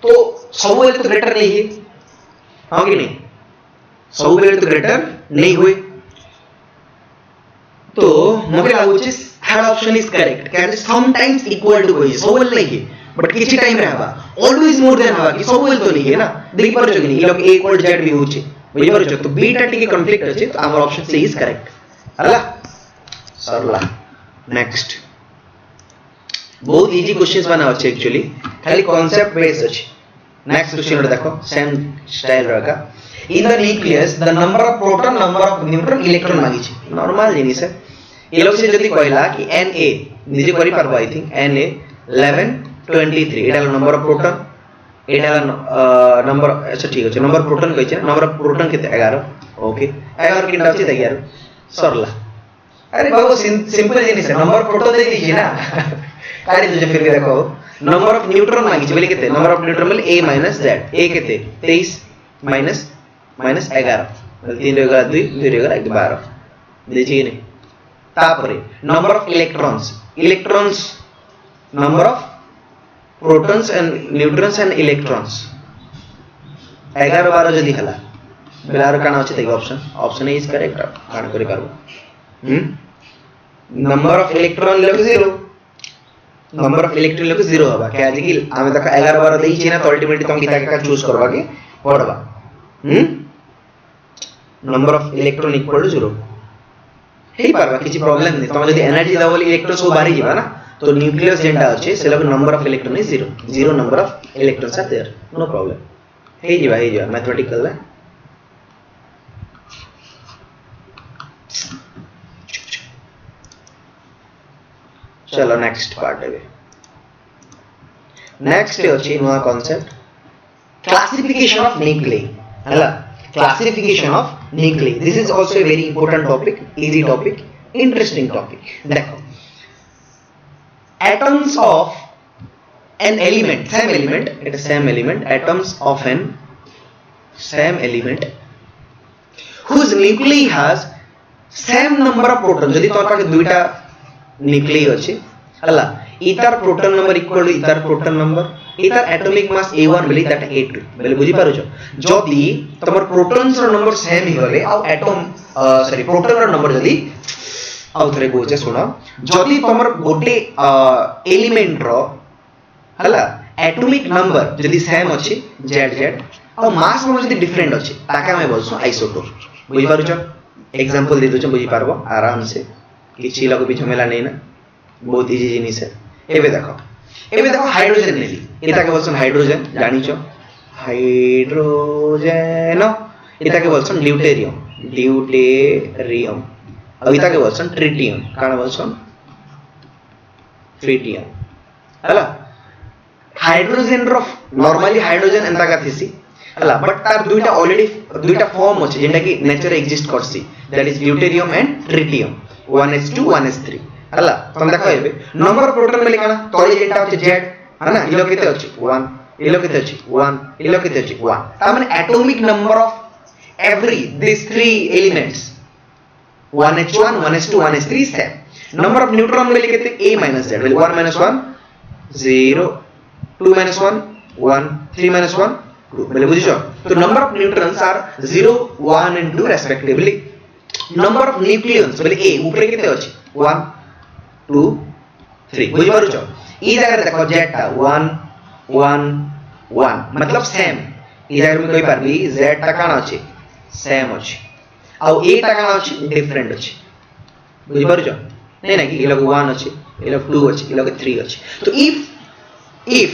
तो सब बेले तो ग्रेटर नहीं है हां कि नहीं सब बेले तो ग्रेटर नहीं हुए तो मके लागु छै third option is correct can sometimes equal to कोई सब बेले नहीं है बट किछि टाइम रे हवा ऑलवेज मोर देन हवा कि सब बेले तो नहीं है ना देखि परछ कि नहीं ई लोग a equal to z भी होचे बुझि परछ तो b टा टिके कॉन्फ्लिक्ट अछि तो हमर ऑप्शन सी इज करेक्ट हला सरला नेक्स्ट बहुत इजी क्वेश्चंस बना अछि एक्चुअली खाली कांसेप्ट बेस्ड अछि नेक्स्ट क्वेश्चन देखो सेम स्टाइल रखा in the nucleus the number of proton number of neutron electron मांगी छै नॉर्मल जिनिस है ये लोग से जदी कहला कि Na निजे करि परबो I think Na 11 23 Etah number of proton Etah number अच्छा ठीक है नंबर प्रोटॉन कहै छै नंबर ऑफ प्रोटॉन केते 11 ओके 11 किनटा अछि 11 सरला अरे बाबू सिंपल जिनिस है नंबर प्रोटॉन दे दीजिए ना काढ़ी तुझे फिर भी देखो नंबर ऑफ न्यूट्रॉन मांगी बोले केते नंबर ऑफ न्यूट्रॉन बोले a - z a केते 23 माइनस 11 3 रे 2 2 रे 12 देखिए नहीं तापरे number of electrons number of protons and neutrons and electrons 11 12 जदी हला बेलार काना अछि देखो ऑप्शन इज करेक्ट कान करि पारबो नंबर ऑफ इलेक्ट्रॉन लोग 0 नंबर ऑफ इलेक्ट्रॉन लोग 0 हबा क्या जे कि हमें तक 11 12 देई छी ना तो अल्टीमेटली तुम किता का चूज करबा के पड़बा number of electron equal to 0 हेई पारबा किछि प्रॉब्लम नहीं तुम जदी एनर्जी दबल इलेक्ट्रॉन सब बाहरी जिबा ना तो न्यूक्लियस जेंटा अछि से लोग number of electron is 0 number of electrons are there no problem हेई जिबा मैथमेटिकल है चलो नेक्स्ट पार्ट है नेक्स्ट अछि नया कांसेप्ट क्लासिफिकेशन ऑफ न्यूक्लियई हला classification of nuclei this is also a very important topic easy topic interesting topic देखो atoms of an element same element atoms of an same element whose nuclei has same number of protons जदि तोर पाके दुईटा nuclei अछि हला इतार proton number equal to इतार proton number इतार atomic mass A1 बेली दैट A2 बेले बुझी पारो जदि तमर प्रोटॉन्स रो नंबर सेम ही गले आ एटॉम सॉरी प्रोटॉन रो नंबर जदि आउ थरे गोजे सुनो जदि तमर गोटे एलिमेंट रो हला एटॉमिक नंबर जदि सेम अछि Z आ मास नंबर जदि डिफरेंट अछि ताके हम बोलसु आइसोटोप बुझी पारो एग्जांपल दे दो बुझी पारबो आराम से किछि लग भी झमेला नहीं ना बहुत इजी जिनिस है एबे देखो हाइड्रोजन नेली एटा के बोलसन हाइड्रोजन जानि छ हाइड्रोजन एटा के बोलसन ड्यूटेरियम अब एटा के बोलसन ट्रिटियम काना बोलसन ट्रिटियम हला हाइड्रोजन रो नॉर्मली हाइड्रोजन एंता का थिसी हला बट तार दुईटा ऑलरेडी दुईटा फॉर्म अछि जेंटा कि नेचर एग्जिस्ट करसी that is deuterium and tritium 1s2 1s3 हला तुम देखो एबे नंबर ऑफ प्रोटॉन में लिखाना तळे जेंटा अछि z हना इलो केते अछि 1 इलो केते अछि 1 इलो केते अछि 1 ता माने atomic number of every this three elements 1h1 1s2 1s3 है नंबर ऑफ न्यूट्रॉन में लिखते a - z 1 - 1 0 2 - 1 1 3 - 1 2 बोले बुझियो तो number of neutrons are 0 1 and 2 respectively number of nucleons बोले a ऊपर केते अछि 1 2 3 बुझि पारु छ ई जगह देखो z टा 1 1 1 मतलब सेम ई जगह में कहि पारबी z टा काना अछि सेम अछि आ a टा काना अछि डिफरेंट अछि बुझि पारु छ नै ना कि ई लोग 1 अछि ई लोग 2 अछि ई लोग 3 अछि तो if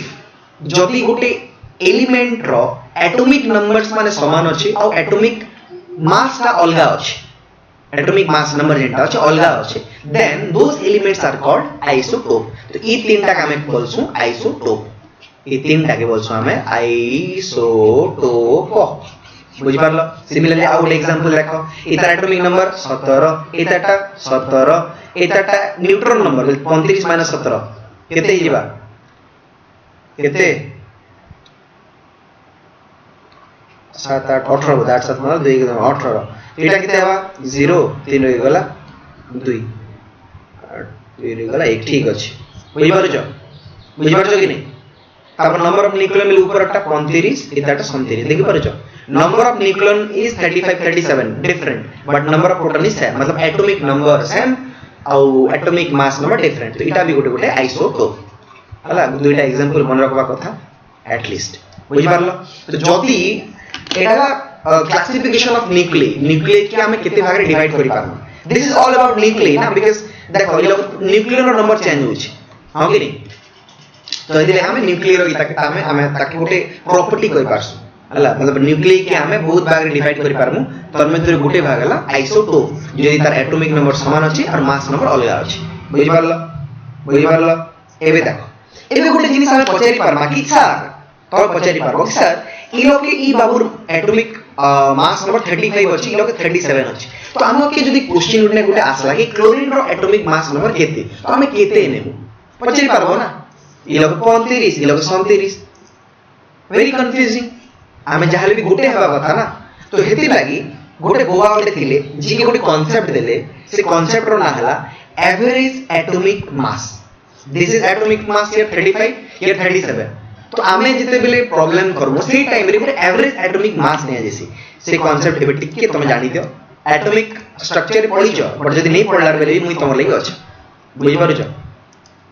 जदि गोटे एलिमेंट रो एटॉमिक नंबर्स माने समान अछि आ एटॉमिक मास टा अलगा अछि एटॉमिक मास नंबर जेंटा अछि अलगा अछि then those elements are called isotope तो ई तीनटा का हमें बोलसु आइसोटोप ई तीनटा के बोलसु हमें आइसोटोप बुझि पारलो सिमिलरली आउट एग्जांपल देखो इता एटॉमिक नंबर 17 इताटा 17 इताटा न्यूट्रॉन नंबर 35 - 17 केते हिबा केते 7 8 18 8 7 9 2 18 एटा केते हवा 0 3 होई गला 2 2 होई गला 1 ठीक अछि बुझि पारछ कि नहीं तापर नंबर ऑफ न्यूक्लियन मिल ऊपरटा 35 इताटा 37 देखि पारछ number of nucleon is 35 37 different but number of proton is same मतलब एटॉमिक नंबर सेम आउ एटॉमिक मास नंबर डिफरेंट तो इटा भी गोटे गोटे आइसोटोप हला दुईटा एग्जांपल मन रखबा कथा एट लीस्ट बुझि पारलो तो जदी एटा क्लासिफिकेशन ऑफ न्यूक्लियस कि हमें केते भाग रे डिवाइड करि पारम this is all about nucleus ना बिकॉज़ देखो न्यूक्लियन रो नंबर चेंज होछि हां कि नहीं तो यदि हमें न्यूक्लियर की ताकि हमें ताकि गोटे प्रॉपर्टी कहि पारसु हला मतलब न्यूक्लियस के हमें बहुत भाग रे डिवाइड करि पारमु तन्मे तो गोटे भाग हला आइसोटोप जदि तार एटॉमिक नंबर समान अछि और मास नंबर अलग अछि बुझि पारलो एबे देखो एबे गोटे जिनिस हमें पचारि पारमा कि सर तो पचारि पारबो सर ई लोग के ई बाबूर एटॉमिक मास नंबर 35 अछि ई लोग के 37 अछि तो हम के जदि क्वेश्चन उठने गोटे आसला कि क्लोरीन रो एटॉमिक मास नंबर केते तो हमें केते नेबो पचारि पारबो ना ई लोग 35 ई लोग 37 वेरी कंफ्यूजिंग हमें जहाले भी गोटे हवा कथा ना तो हेति लागी गोटे गोवा वाले थिले जी के गोटे कांसेप्ट देले से कांसेप्ट रो ना हला average atomic mass this is atomic mass here 35 here 37 तो आमे जिते बेले प्रॉब्लम करबो से टाइम रे गोटे एवरेज एटॉमिक मास ने जैसी से कांसेप्ट एबे टिके तुम जानि दियो एटॉमिक स्ट्रक्चर पढी छ बट जदी नहीं पढलार बेले मुई तुम लगे अछि बुझि पारु छ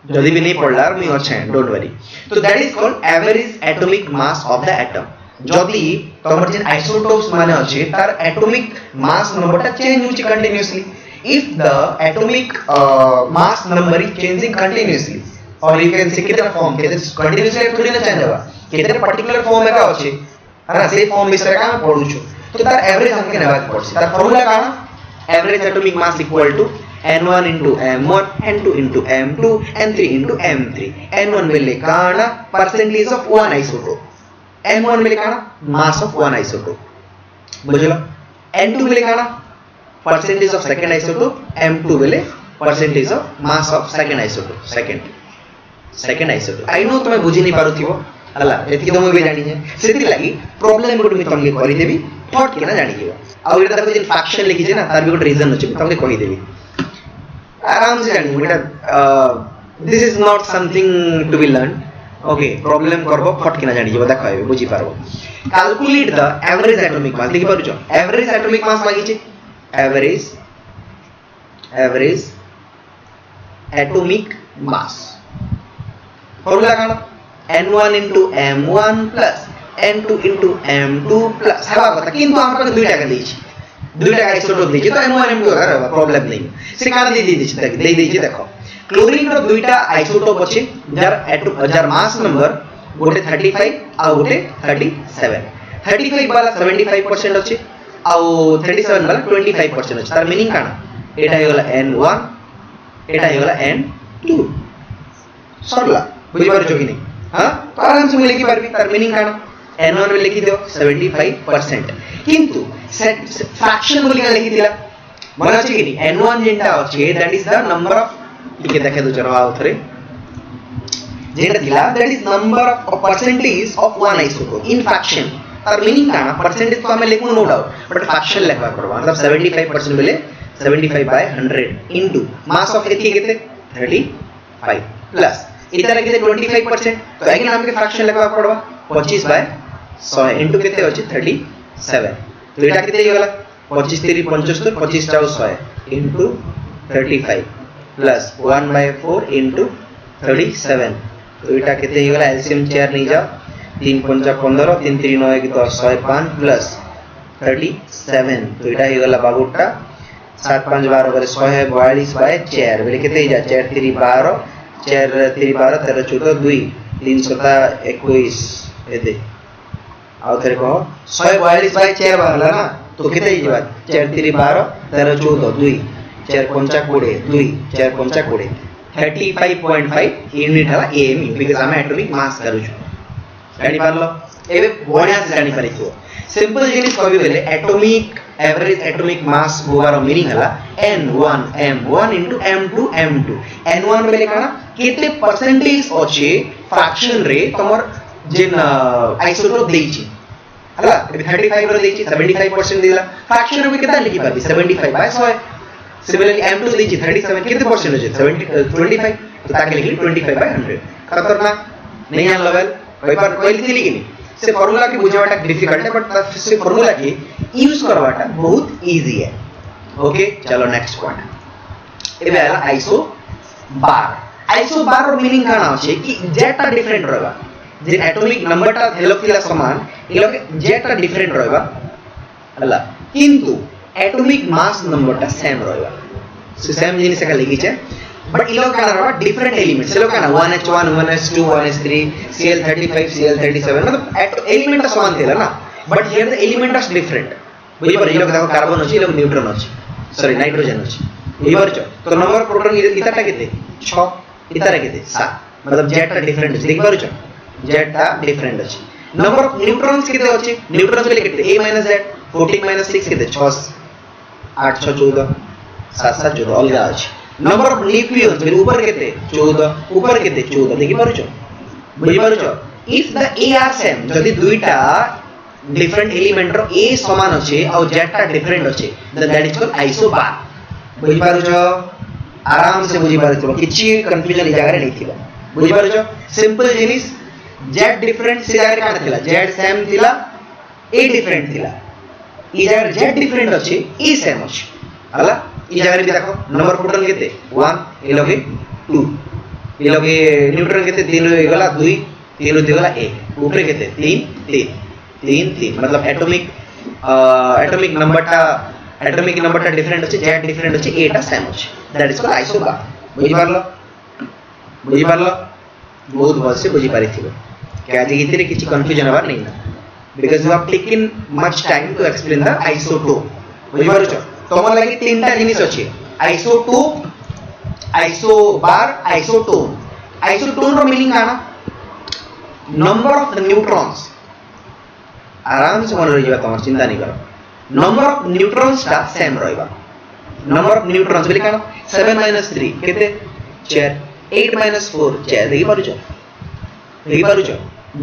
जदी भी नहीं पढलार मुई अछि डोंट वरी तो that is called average atomic mass of the atom जदी तमर जे आइसोटोप्स माने अछि तार एटॉमिक मास नंबर ता चेंज होछि continuously if the atomic mass number is changing continuously or you can say कितना फॉर्म के कंटीन्यूअसली थोड़ी ना चेंज होगा कितना पर्टिकुलर फॉर्म में का अछि है ना से फॉर्म विषय का हम पढु छु तो तार एवरेज हमके नेबाक पड़छ तार फार्मूला का average atomic mass equal to n1 into m1 n2 into m2 n3 into m3 n1 मिले काना percentage of one isotope m1 मिले काना मास ऑफ वन आइसोटोप बुझलो n2 मिले काना percentage of second isotope m2 बेले percentage of mass of second isotope second isotope I know तुमे बुझी नहीं पारु थिबो हला एति तो मैं जानि जे सेति लागि प्रॉब्लम गुड मी तुमके करि देबी फट के ना जानि जेबो आ एटा देखो जे फ्रैक्शन लिखि जे ना तार भी गुड रीजन अछि तुमके कहि देबी आराम से जानि एटा this is not something to be learn okay problem करबो फट के ना जानि जेबो देखो एबे बुझी पारबो calculate the average atomic mass देखि पारु छ एवरेज एटॉमिक मास मागी छै average atomic mass formula काना n1 into m1 plus n2 into m2 plus हवा कथा किंतु हम पर दुईटा का दुईटा आइसोटोप देछि तो m1 m2 का प्रॉब्लम नहीं से काना दे देछि देखो क्लोरीन रो दुईटा आइसोटोप अछि जार मास नंबर गोटे 35 आ गोटे 37 35 वाला 75% अछि आउ 37 वाला 25% अछि तार मीनिंग काना एटा हेगला n1 एटा हेगला n2 सरला बुझि पारु छ कि नहीं हां तो आराम से लिखि पारबी तार मीनिंग काना n1 में लिखि दियो 75% किंतु फ्रैक्शन बोली का लिखि दिला मन अछि कि नहीं n1 जेंटा अछि that is the number of टिके देखे दो चरवा उथरे जेंटा दिला that is number of percentage of one isotope in fraction और मीनिंग का परसेंटेज तो हमें लिखू नो डाउट बट फ्रैक्शन लिखवा पड़वा मतलब 75% बोले 75 by 100 into मास ऑफ एथी केते 35 प्लस इधर केते 25% तो अगेन हमके फ्रैक्शन लिखवा पड़वा 25 by 100 into केते अछि 37 तो एटा केते गेला 25 3 75 25 टा 100 into 35 प्लस 1 by 4 into 37 तो एटा केते गेला एलसीएम चेयर नहीं जाओ 3 5 15 3 3 9 1 10 105 प्लस 37 तो एटा हे गला बाबूटा 7 5 12 करे 142 बाय 4 बेले केते जा 4 3 12 4 3 12 13 14 2 3 7 21 एते आ थरे को 142 बाय 4 बारला ना तो केते जा 4 3 12 13 14 2 4 5 20 2 4 5 20 35.5 यूनिट हला एएमयू बिकॉज़ हम एटॉमिक मास करू छु जानि पारलो एबे बढ़िया से जानि पारिथो सिंपल जिनिस कहबी बेले एटॉमिक एवरेज एटॉमिक मास होवार मीनिंग हला n1 m1 into m2 m2 n1 बेले काना केते परसेंटेज अछि फ्रैक्शन रे तमर जेन आइसोटोप देछि हला 35 रो देछि 75% देला फ्रैक्शन में केता लिखि पाबी 75 बाय 100 सिमिलरली m2 देछि 37 केते परसेंट होजे 25 तो ताके लिखि 25 बाय 100 खतरनाक नहीं आन लेवल कोई बार कोई लिखि कि नहीं से फार्मूला के बुझावाटा डिफिकल्ट है बट से फार्मूला के यूज करवाटा बहुत इजी है ओके चलो नेक्स्ट पॉइंट एबे आला आइसो बार रो मीनिंग काना अछि कि जेटा डिफरेंट रहबा जे एटॉमिक नंबर ता हेलोक थिला समान एलोके जेटा डिफरेंट रहबा हला किंतु एटॉमिक मास नंबर ता सेम रहबा से सेम जिनिस का लिखि छे बट इलो काना रहबा डिफरेंट एलिमेंट्स एलो काना 1h1 1h2 1h3 Cl35 Cl37 मतलब एलिमेंट ता समान थिला ना but here the element are different बुझि पर इलो देखो कार्बन अछि इलो न्यूट्रॉन अछि सॉरी नाइट्रोजन अछि बुझि परछ तो नंबर प्रोटॉन इताटा केते 6 इतारा केते 7 मतलब जेटा डिफरेंट अछि देखि परछ जेटा डिफरेंट अछि नंबर ऑफ न्यूट्रॉन्स केते अछि न्यूट्रॉन्स बेले केते a z 14 6 केते 6 8 6 14 7 7 14 अलगा अछि नंबर ऑफ न्यूक्लियस बेले ऊपर केते 14 ऊपर केते 14 देखि परछ बुझि परछ if the a are same जदि दुईटा डिफरेंट एलिमेंट रो a समान अछि और जेटा डिफरेंट अछि then that is called isobar बुझि परछ आराम से बुझि परछ किछि कंफ्यूजन इ जगह रे नै थिबा बुझि परछ सिंपल जिनिस z डिफरेंट से जगह रे काटा थिला z सेम थिला a डिफरेंट थिला इ जगह z डिफरेंट अछि a सेम अछि हला इ जगह रे भी देखो नंबर प्रोटॉन केते 1 ए लगे 2 ए लगे न्यूट्रॉन केते 3 हो गला 2 3 हो गला 1 ऊपर केते 3 3 3 3 मतलब एटॉमिक नंबर ता डिफरेंट अछि z डिफरेंट अछि a ता सेम अछि दैट इज कॉल्ड आइसोबार बुझि पारलो बहुत भल से बुझि पारिथिबो क्या जे इतरे किछि कंफ्यूजन हबार नै ना because you have taken much time to explain the isotope बुझि पारछ तमर लागि तीनटा जिनिस अछि आइसोटोप आइसोबार आइसोटोन रो मीनिंग काना नंबर ऑफ न्यूट्रॉन्स आराम से मन रहिबा तमर चिंता नै करो नंबर ऑफ न्यूट्रॉन्स ता सेम रहबा नंबर ऑफ न्यूट्रॉन्स बेले काना 7 3 केते 4 8 4 4 देखि पारुछ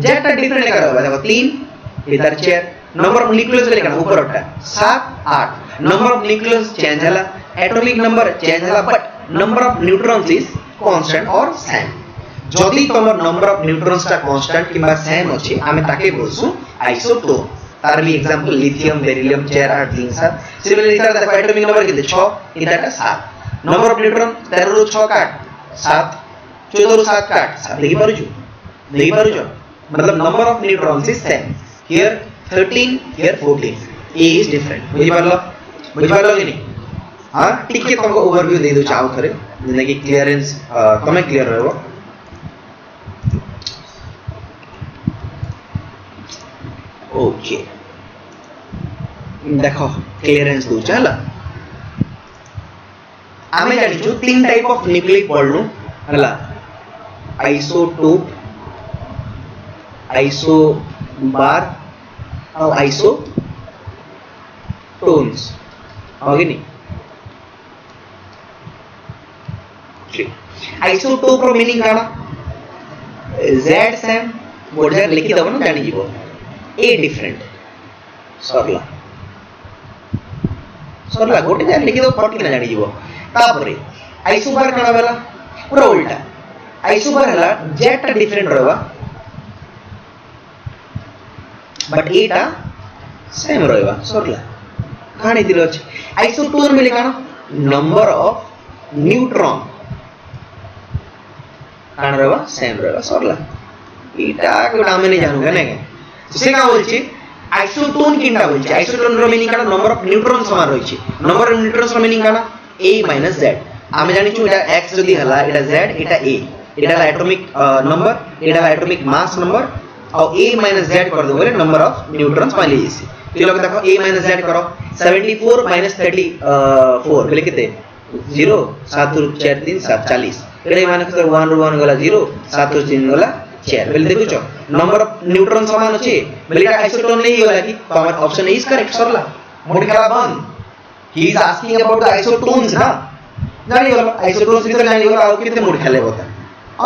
जेटा डिफरेंट करबा देखो 3 इधर 4 नंबर ऑफ न्यूक्लियस बेले काना ऊपर ओटा 7 8 नंबर ऑफ न्यूक्लियस चेंज हला एटॉमिक नंबर चेंज हला but number of neutrons is constant और सेम जदि तमर नंबर ऑफ न्यूट्रॉन्स ता कांस्टेंट किबा सेम अछि आमे ताके बोलसु आइसोटोप तार भी एग्जांपल लिथियम बेरिलियम 4 8 3 7 सिमिलरली इधर देखो एटॉमिक नंबर केते 6 इधर 7 नंबर ऑफ न्यूट्रॉन 13 रो 6 काट 7 14 रो 7 काट 7 देखि पारुछ मतलब number of neutrons is same here 13 here 14 a is different बुझि पारलो कि नहीं हां टिके तुमको ओवरव्यू दे दो चाहो करे जेना कि क्लियरेंस तमे क्लियर रहबो ओके देखो क्लियरेंस दो चला आमे जानि छु तीन टाइप ऑफ न्यूक्लिक पढनु हला आइसोटोप आइसोबार और आइसोटोन्स होगे नहीं आइसोटोप रो मीनिंग काना z सेम बोर्डर लिखि दबो ना जानि जीवो a डिफरेंट सरला गोटे जान लिखि दो फट किना जानि जीवो तापरे आइसोबार काना वाला पूरा उल्टा आइसोबार हला z ता डिफरेंट रहबा बट a ता सेम रहबा सरला कहानी दिलो अछि आइसोटोन मिले काना नंबर ऑफ न्यूट्रॉन काना रहबा सेम रहबा सरला इटा कोडा आमे नै जानू गने से का बोलछि आइसोटोन किनटा बोलछि आइसोटोन रो मीनिंग काना नंबर ऑफ न्यूट्रॉन समान रहिछि नंबर ऑफ न्यूट्रॉन्स रो मीनिंग काना a - z आमे जानि छु एटा x जदि हला एटा z Etah a Etah atomic number Etah atomic mass number और a - z कर दो बोले नंबर ऑफ न्यूट्रॉन्स मान लीजिए तो लोग देखो a - z करो 74 - 34 बोले कितने 0 7 4 3 7 40 एडे मान के 1 रो 1 गला 0 7 3 गला 4 बोले देखो छ नंबर ऑफ न्यूट्रॉन समान अछि बोले एटा आइसोटोन नहीं होला कि तो हमारा ऑप्शन इज करेक्ट सरला मोड खेला बंद ही is asking about the isotones ना जानि होला आइसोटोन्स भी तो जानि होला और कितने मोड खेले होता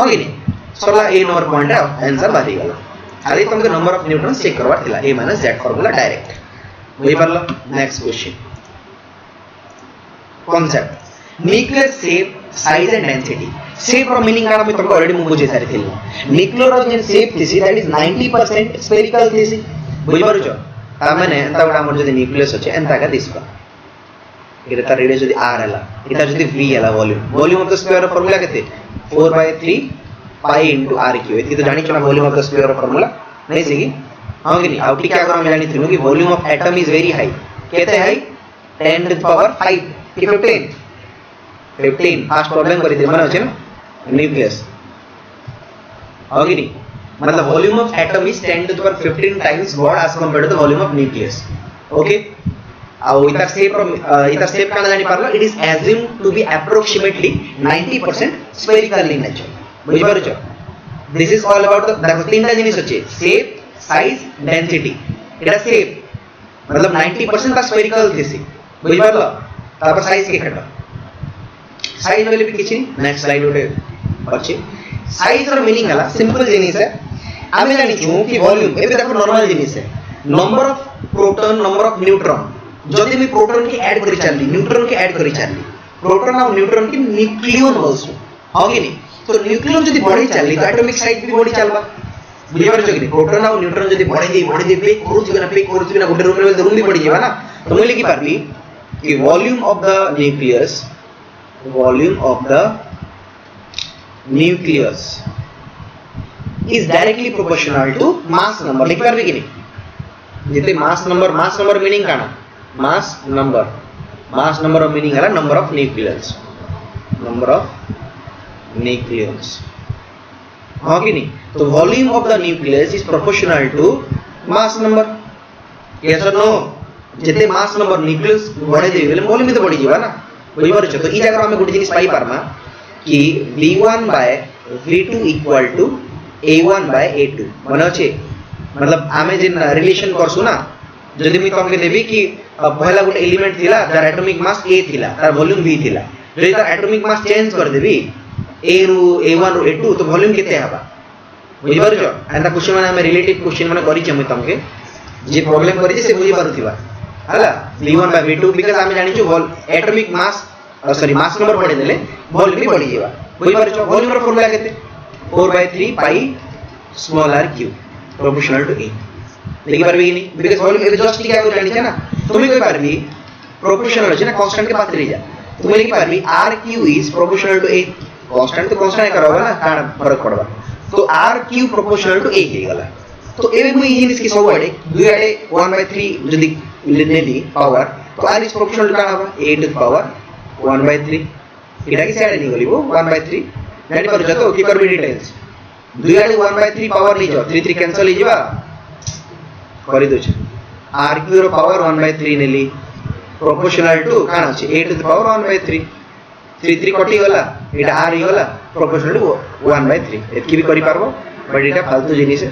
आगे नहीं सरला ए नंबर पॉइंट है आंसर बारी गला खाली तुमके नंबर ऑफ न्यूट्रॉन चेक करवार थिला a - z फार्मूला डायरेक्ट बुझी परलो next question concept nuclear shape size and density shape रो मीनिंग काना मैं तुमको ऑलरेडी बुझे सारी थिल न्यूक्लियर रो जे शेप थिसी दैट इज 90% स्फेरिकल थिसी बुझी पारुछ ता माने एंता गुडा हमर जदी न्यूक्लियस अछि एंता का दिसबा इरे तार रेडियस जदी r हला इता जदी v हला volume of the sphere formula केते 4/3 पाई इनटू r क्यू एति तो जानि छना volume of the sphere formula नहीं सिगी हां कि नहीं आउट क्या करो हम जानि थिनु कि volume of atom is very high केते हाई 10 टू द पावर 5 कि 15 फास्ट प्रॉब्लम करी दे माने अछि ना न्यूक्लियस हां कि नहीं मतलब volume of atom is 10 to the power 15 times more as compared to the volume of nucleus okay और इधर शेप का जानि पारलो it is assumed to be approximately 90% spherical in nature बुझि पारुछ this is all about the देखो तीनटा जिनिस अछि शेप साइज डेंसिटी एटा शेप मतलब 90% ता स्फेरिकल थिसी बुझि पारलो तापर साइज के खटा साइज वाले भी किछि नेक्स्ट स्लाइड उठे अछि साइज रो मीनिंग हला सिंपल जिनिस है आमे जानि छु कि वॉल्यूम एबे देखो नॉर्मल जिनिस है number of proton number of neutron जदि मी प्रोटॉन के ऐड करि चालली न्यूट्रॉन के ऐड करि चालली प्रोटॉन और न्यूट्रॉन के न्यूक्लियन बोलसु हां कि नहीं तो न्यूक्लियन जदि बढ़ी चालली तो एटॉमिक साइज भी बढ़ी चालबा बुझि पारछ कि प्रोटॉन और न्यूट्रॉन जदि बढ़ी दे पेक करूथि ना गुटे रूम भी बढ़ी जेबा ना तो मैं लिखि पारबी कि volume of the nucleus is directly proportional to mass number लिख पारबी कि नहीं जते मास नंबर मीनिंग काना मास नंबर ऑफ मीनिंग है नंबर ऑफ न्यूक्लियस हां कि नहीं तो volume of the nucleus is proportional to mass number yes और नो जते मास नंबर न्यूक्लियस बढ़े देबे वॉल्यूम भी तो बढ़ी जीवा ना बुझि पारछ तो ई जगह हम गुटे जिनिस पाई पारमा कि v1 by v2 equal to a1 by a2 माने अछि मतलब आमे जे रिलेशन करसु ना जदि मी तमके देबी कि पहला गुटे एलिमेंट थिला जार एटॉमिक मास a थिला तार वॉल्यूम v थिला जदि तार एटॉमिक मास चेंज कर देबी a रू a1 रू a2 तो वॉल्यूम केते हबा बुझि पारछ एंता क्वेश्चन माने हम रिलेटिव क्वेश्चन माने करि छै मी तमके जे प्रॉब्लम करि छै से बुझि पारुथिबा हला v1 by v2 बिकॉज़ आमे जानि छु atomic mass sorry mass number बढ़े देले वॉल्यूम भी बढ़ी जेबा बुझि पारछ वॉल्यूम रो फार्मूला केते 4/3 pi small r cube proportional to a लिखि पारबी कि नहीं बिकॉज़ वॉल्यूम ए जस्ट क्या जानि छै ना तुम कोइ पारबी प्रोपोर्शनल छै ना कांस्टेंट के पास रह जा तुम लिखि पारबी r cube is proportional to a constant तो कांस्टेंट करबा ना कान फर्क पड़बा तो r cube proportional to a हे गला तो एबे मुई जिनिस के सब आडे दुई आडे 1/3 जदी नेली पावर तो r इज प्रोपोर्शनल टू काना हबा a टू द पावर 1/3 इटा की साइड नहीं गली वो 1/3 जानि पारु जतो की करबी डिटेल्स दुई आडे 1/3 पावर नहीं जाओ 3 3 कैंसिल हो जीवा करि दो छ r क्यूब रो पावर 1/3 नेली प्रोपोर्शनल टू काना छै a टू द पावर 1/3 3 3 कटि गला एटा r ही गला प्रोपोर्शनल टू 1/3 एतकी भी करि पारबो बट एटा फालतू जिनिस है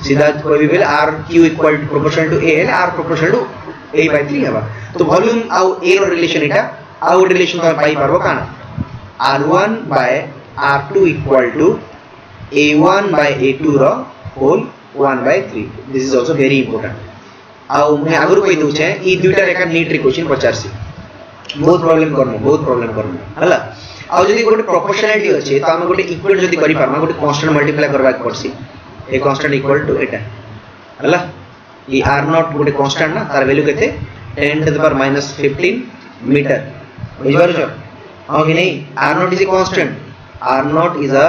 सीधा कोई भी बेले r cube equal to proportional to a है r प्रोपोर्शनल टू a/3 हबा तो वॉल्यूम आउ a रो रिलेशन एटा आउ रिलेशन तो पाई पारबो काना r1 by r2 equal to a1 by a2 रो whole 1/3 this is also very important आउ मैं आगुर कहि दउ छै ई दुइटा रेखा नीट रे क्वेश्चन पचारसी बहुत प्रॉब्लम करमु हला आउ जदी गोटे प्रोपोर्शनलिटी अछि त हम गोटे इक्वल जदी करि पारमा गोटे कांस्टेंट मल्टीप्लाई करबा पड़सी ए कांस्टेंट इक्वल टू एटा हला ई r0 गोटे कांस्टेंट ना तार वैल्यू केते 10 टू द पावर -15 मीटर बुझबार छ हां कि नहीं r0 is a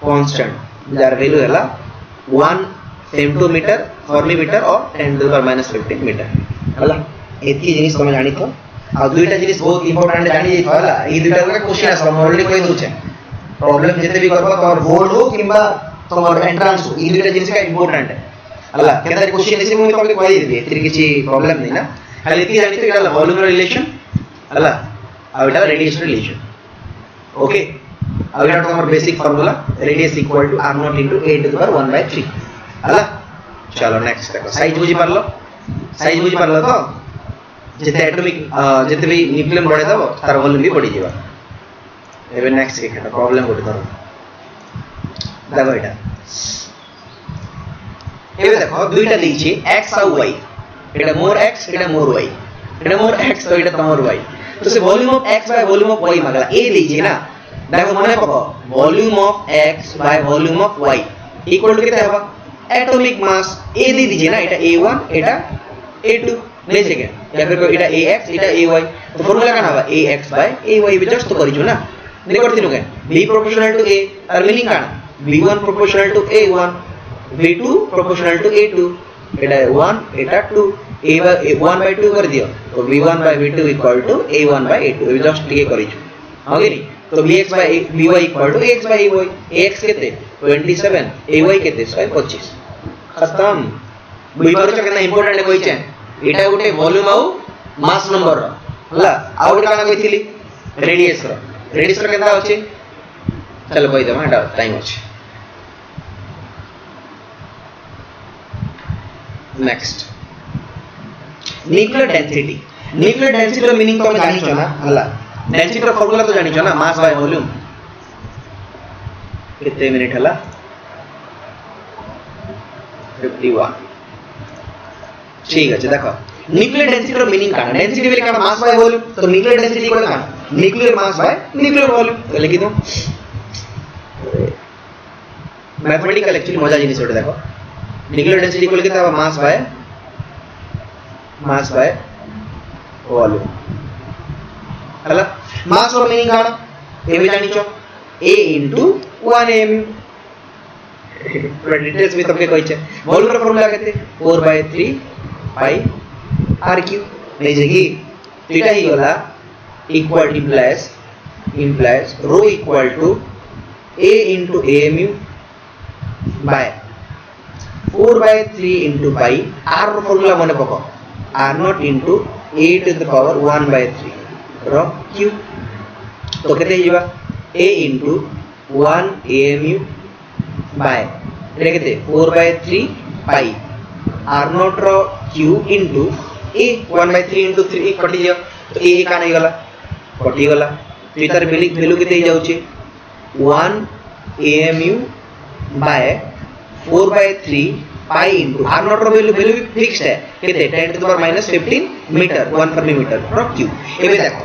constant jar value हला 1 फेमटोमीटर फॉर्मीमीटर और 10 टू द पावर -15 मीटर हला एती जिनिस तुम जानि तो आ दुइटा जिनिस बहुत इंपोर्टेंट जानि जई हला ई दुइटा का क्वेश्चन आस हम ऑलरेडी कहि दउ छै प्रॉब्लम जते भी करबा तोर बोर्ड हो किबा तोर एंट्रेंस हो ई दुइटा जिनिस का इंपोर्टेंट है हला केदा क्वेश्चन एसे मुई तमके कहि देबी एतिर किछि प्रॉब्लम नै ना खाली एती जानि तो एटा वॉल्यूम रिलेशन हला आ एटा रेडिएशन रिलेशन ओके आ एटा तोर basic formula radius equal to r0 * a to the power 1/3 हला चलो नेक्स्ट देखो साइज बुझी पारलो तो जते एटॉमिक जते भी न्यूक्लियस बढ़े दबो तार वॉल्यूम भी बढ़ी जेबा एबे नेक्स्ट के केटा प्रॉब्लम गोटे धरो देखो एटा एबे देखो दुईटा देछि x और y एटा मोर x एटा मोर y एटा मोर x तो एटा तमोर y तो से volume of x by volume of y मागला ए देछि ना देखो मने पको volume of x by volume of y equal to केते हबा एटॉमिक मास ए दे दीजिए ना एटा a1 एटा a2 नहीं सके या फिर एटा ax एटा ay तो फार्मूला का हबा ax बाय ay भी जस्ट तो करिजो ना नहीं करती नु के b प्रोपोर्शनल टू a और मीनिंग का b1 proportional to a1 b2 proportional to a2 Etah 1 Etah 2 a1 by 2 कर दियो तो b1 by b2 equal to a1 by a2 ये जस्ट टिके करिजो होगे नी तो bx by by equal to ax by ay ax केते 27 ay केते 25 खत्म बुझी पारुछ केना इंपोर्टेंट कोइ छै एटा गोटे वॉल्यूम आउ मास नंबर हला आ गोटे काना कहितली रेडियस रो केनता अछि चलो कहि देबा एटा टाइम अछि नेक्स्ट न्यूक्लियर डेंसिटी रो मीनिंग तो जानि छ ना हला डेंसिटी रो फार्मूला तो जानि छ ना मास बाय वॉल्यूम कितने मिनट हला 51 ठीक है देखो न्यूक्लियर डेंसिटी रो मीनिंग का डेंसिटी बेले का मास बाय वॉल्यूम तो न्यूक्लियर डेंसिटी इक्वल का nuclear mass by nuclear volume तो लिखि दो मैथमेटिकल एक्चुअली मजा जिनिस ओटे देखो न्यूक्लियर डेंसिटी इक्वल केता मास बाय वॉल्यूम हला मास रो मीनिंग का ए भी जानि छ a into 1 mu पूरा डिटेल्स भी तबके कहै छै वॉल्यूम रो फार्मूला केते 4 by 3 pi r cube नै जगी एटा ही होला equal implies rho equal to a into a mu by 4 by 3 into pi r row formula मने पको r not into a to the power 1 by 3 row cube तो केते Hiba a into 1 amu by एटा केते 4 by 3 pi r naught row cube into a 1 by 3 into 3 कटि जाओ तो a का नहीं गला कटि गला तो इतार वैल्यू केते जाउ छी 1 amu by 4 by 3 pi into r naught रो वैल्यू फिक्स्ड है केते 10 to the power minus 15 meter 1 per meter रो cube एबे देखो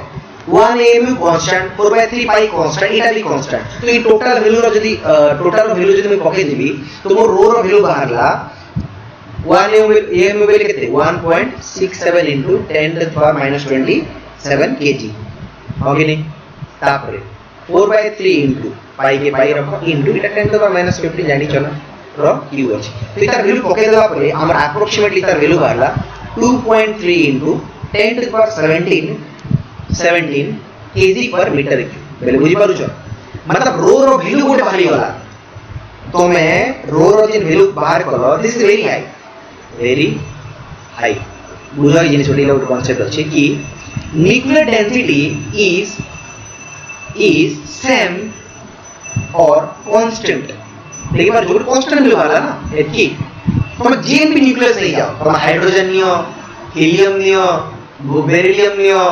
1 amu constant 4 by 3 pi constant एटा भी कांस्टेंट तो ये टोटल वैल्यू रो जदी मैं पके देबी तो मो रो रो वैल्यू बाहरला 1 amu वैल्यू केते 1.67 into 10 to the power minus 27 kg होगे नहीं तापरे 4 by 3 into pi के pi रखो into Etah 10 to the power minus 15 जानि चला रो q अछि तो इतार वैल्यू पके देला परे हमर approximately इतार value बाहरला 2.3 into 10 to the power 17 kg per meter cube बेले बुझी पारुछ मतलब रो रो वैल्यू गोटे बाहरी गला तो मैं रो जिन वैल्यू बाहर कलो दिस इज वेरी हाई बुझा जिनिस ओटी लोट कांसेप्ट अछि कि न्यूक्लियर डेंसिटी इज सेम और कांस्टेंट देखि बार जो कांस्टेंट वैल्यू बाहरला ना एतकी तुम जेन भी न्यूक्लियस ले जाओ तुम hydrogen neo helium neo beryllium neo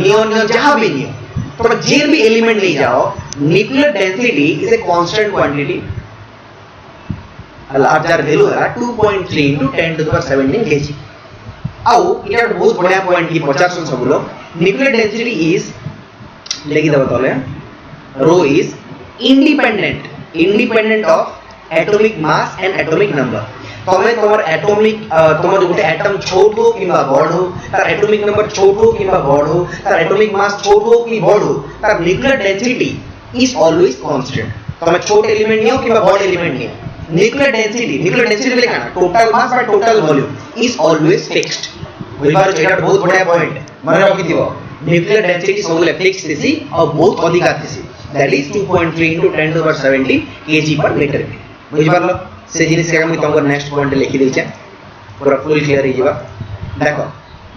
neon जहां भी नियो तो जेन भी एलिमेंट ले जाओ nuclear density is a constant quantity larger value है 2.3 into 10 to the power 17 kg आउ इटा बहुत बढ़िया पॉइंट की 50 सब लोग न्यूक्लियर डेंसिटी इज लेके दबा तले रो is independent of atomic mass and atomic number तमे तमर एटॉमिक तमर गोटे एटम छोट हो किबा बड़ हो तार एटॉमिक नंबर छोट हो किबा बड़ हो तार एटॉमिक मास छोट हो कि बड़ हो तार nuclear density is always constant तमे छोट एलिमेंट नियो किबा बड़ एलिमेंट नियो न्यूक्लियर डेंसिटी बेले काना total mass by total volume is always fixed बुझबार एटा बहुत बढ़िया पॉइंट मन रखि दियो न्यूक्लियर डेंसिटी सबले फिक्स थिसी और बहुत अधिक थिसी that is 2.3 into 10 to the power 17 kg per meter बुझबारलो से जिनिस के हम तुमको नेक्स्ट पॉइंट लिखि दै छै पूरा फुल क्लियर हो जिबा देखो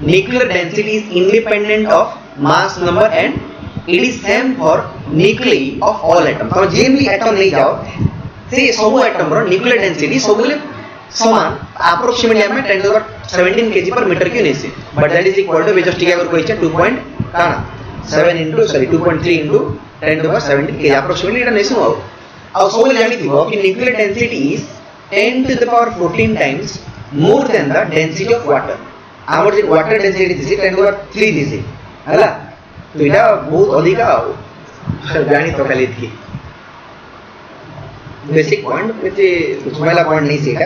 nuclear density is independent of mass number and it is same for nuclei of all atom तो जेन भी एटम ले जाओ से सब एटम रो न्यूक्लियर डेंसिटी सबले समान अप्रोक्सीमेटली हमें 10 to the power 17 kg per meter क्यों नहीं से but that is equal to just टिका कर कोइ छै 2.3 into 10 to the power 17 kg approximately एटा नहीं सुनो अब सब जानि दिबो कि nuclear density is 10 to the power 14 times more than the density of water. आमर जो water density दिसी 10 to the power 3 दिसी हला तो इटा बहुत अधिक जानी तो खाली थी बेसिक पॉइंट पे झमेला पॉइंट नहीं सीखा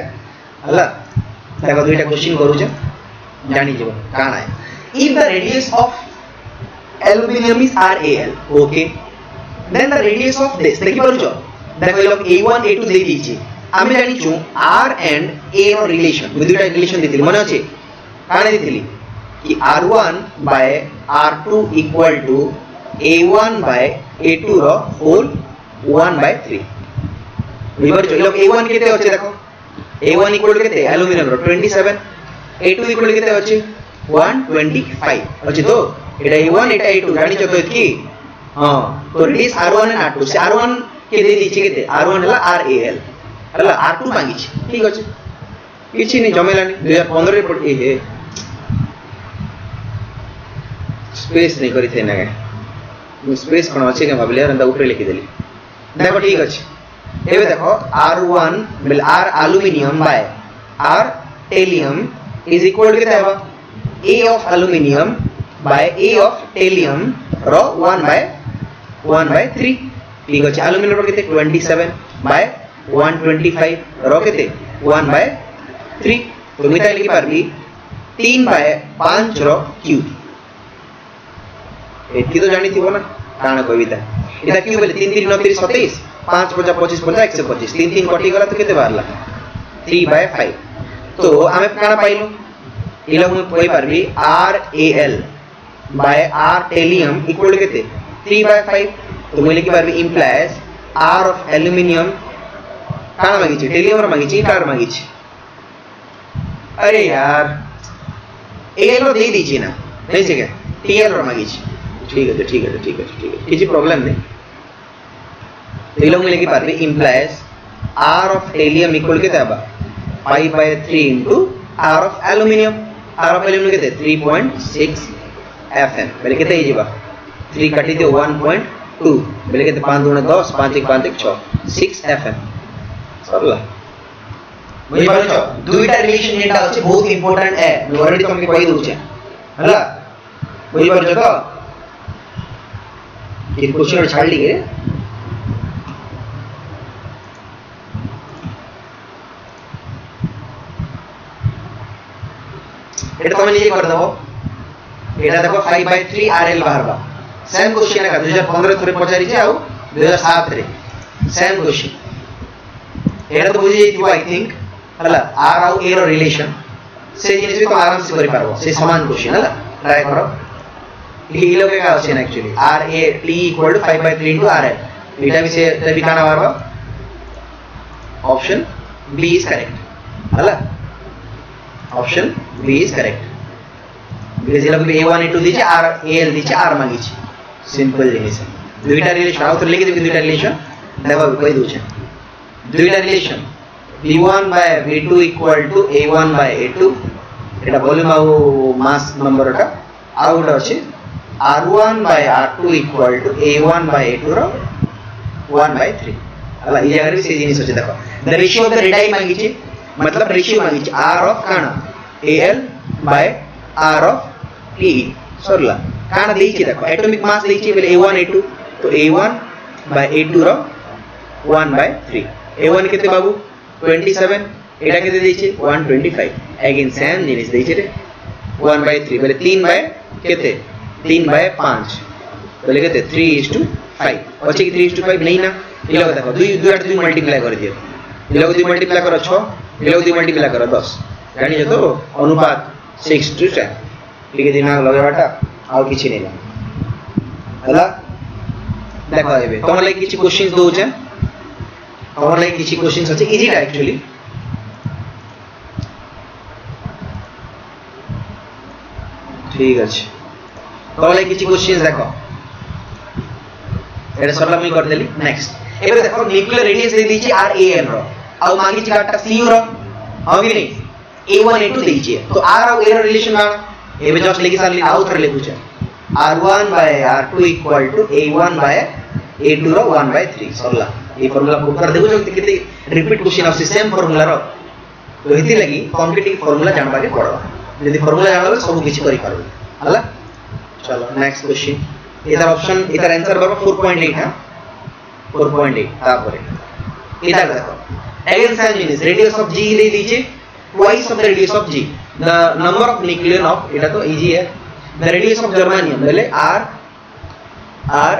हला देखो दुईटा क्वेश्चन करू छ जानी जीव काना है if the radius of aluminum is RAL okay then the radius of this देखि पारु छ देखो ये लोग A1 A2 दे दीजिए आमे जानी छु R and A रो रिलेशन में दुईटा रिलेशन देथिली मन अछि काने देथिली कि R1 by R2 equal to A1 by A2 रो होल 1 by 3 बुझिपार छ ये लोग A1 केते अछि देखो A1 equal केते एल्युमिनियम रो 27 A2 equal केते अछि 125 अछि तो एटा A1 एटा A2 जानि छ तो कि हां तो रेडियस R1 एंड R2 से R1 के दे दीछि केते R1 हला RAL हला R2 मांगी छी ठीक अछि किछि नै जमेलानी 2015 रे पड हे स्पेस नै करि थे ना के स्पेस कोन अछि के भाबले रंदा ऊपर लिखि देली देखो ठीक अछि एबे देखो R1 बिल R aluminium by R tellurium is equal to केते हेबा A of aluminium by A of thallium row 1 by 3 ठीक अछि एल्युमिनियम रो केते 27 by 125 रो केते 1 by 3 तो मिटा लिखि पारबी 3 by 5 रो क्यूब एति तो जानि थिबो ना काना कविता एटा क्यूब बेले 3 3 9 30 27 5 50 25 50 125 3 3 कटि गला तो केते बारला 3 by 5 तो आमे काना पाइलो इला मु पई पारबी RAL by R tellurium equal to केते 3 by 5 तो मु लिखि पारबी इंप्लाइज R of aluminium काना मांगी छी टेलियम रो मांगी छी कार मांगी छी अरे यार AL रो दे दीजिए ना नहीं से क्या TL रो मांगी छी ठीक है ठीक है ठीक है ठीक है किसी प्रॉब्लम नहीं तो इला मु लिखि पारबी इंप्लाइज R of टेलियम इक्वल केते आबा 5 by 3 into R of aluminium R of aluminium केते 3.6 Fm बेले केते ही जीवा 3 काटी दे 1.2 बेले केते 5 गुणे 10 5 1 5 1 6 6 Fm सरला बुझि पारो छ दुईटा रिलेशन जेटा अछि बहुत इंपोर्टेंट है मैं ऑलरेडी तुमके कहि दउ छै हला बुझि पारो छ तो कि क्वेश्चन छाड़ ली गे एटा तुम निजे कर दबो एटा देखो 5 by 3 RL बाहरबा सेम क्वेश्चन है 2015 थोरे पचारी छै आ 2007 रे सेम क्वेश्चन एटा तो बुझि जइतिबो आई थिंक हला R और A रो रिलेशन से जिनिस भी तो आराम से करि पारबो से समान क्वेश्चन हला ट्राई करो ई लोग के का question actually RAT = 5 by 3 into RL एटा भी से तभी काना बारबा ऑप्शन बी इज करेक्ट हला option B is correct because ये लोग A1 A2 दीजिए R AL दीजिए R मांगी छी सिंपल जिनिस है दुईटा रिलेशन आउ तो लिखि दे दुईटा रिलेशन देखो कहि दउ छै दुईटा relation V1 by V2 equal to A1 by A2 Etah volume आउ मास नंबर का आउट अछि R1 by R2 equal to A1 by A2 row 1 by 3 हला ई जगह रे से जिनिस अछि देखो the ratio of the radii मांगी छी मतलब रेशियो मांगी छी R of काना AL by R of TE सरला काना देई छी देखो एटॉमिक मास देई छी बेले A1 A2 तो A1 by A2 row 1 by 3 A1 केते बाबू 27 एटा केते देई छी 125 अगेन सेम जिनिस देई छी रे 1 by 3 बेले 3 by केते 3 by 5 बेले केते 3:5 अछि कि 3:5 नहीं ना ये लोग देखो 2 मल्टीप्लाई कर दियो ये लोग 2 मल्टीप्लाई करो 6 ये लोग 2 मल्टीप्लाई करो 10 जानि छ तो अनुपात 6:10 ठीक है दिमाग लगाबाटा आ किछि नै हला देखो एबे तोमर लागि किछि क्वेश्चंस दउ छै तोमर लागि किछि क्वेश्चंस अछि इजी टा एक्चुअली ठीक अछि तोमर लागि किछि क्वेश्चंस देखो एटा सरला मी कर देली नेक्स्ट एबे देखो न्यूक्लियर रेडियस दे दी छी RAL रो आ मांगी छी डाटा CU रो हां कि नहीं A1 A2 दे छी तो R और A रो रिलेशन ना एबे जस्ट लिखि साली आउ थोड़ा लिखु छै R1 by R2 equal to A1 by A2 row 1 by 3 सरला ये फार्मूला पुट कर देखो केते रिपीट क्वेश्चन आसी सेम फार्मूला रो तो हेती लगी कॉम्पिटिटिव फार्मूला जानबा के पड़वा यदि फार्मूला जानबा सब किछि करि पारबो हला चलो नेक्स्ट क्वेश्चन इधर ऑप्शन इधर आंसर बराबर 4.8 है 4.8 तापर इधर देखो again sine means radius of g ले लीजिए twice of the radius of g the number of nucleon of এটা তো ইজি है the radius of germanium বলে r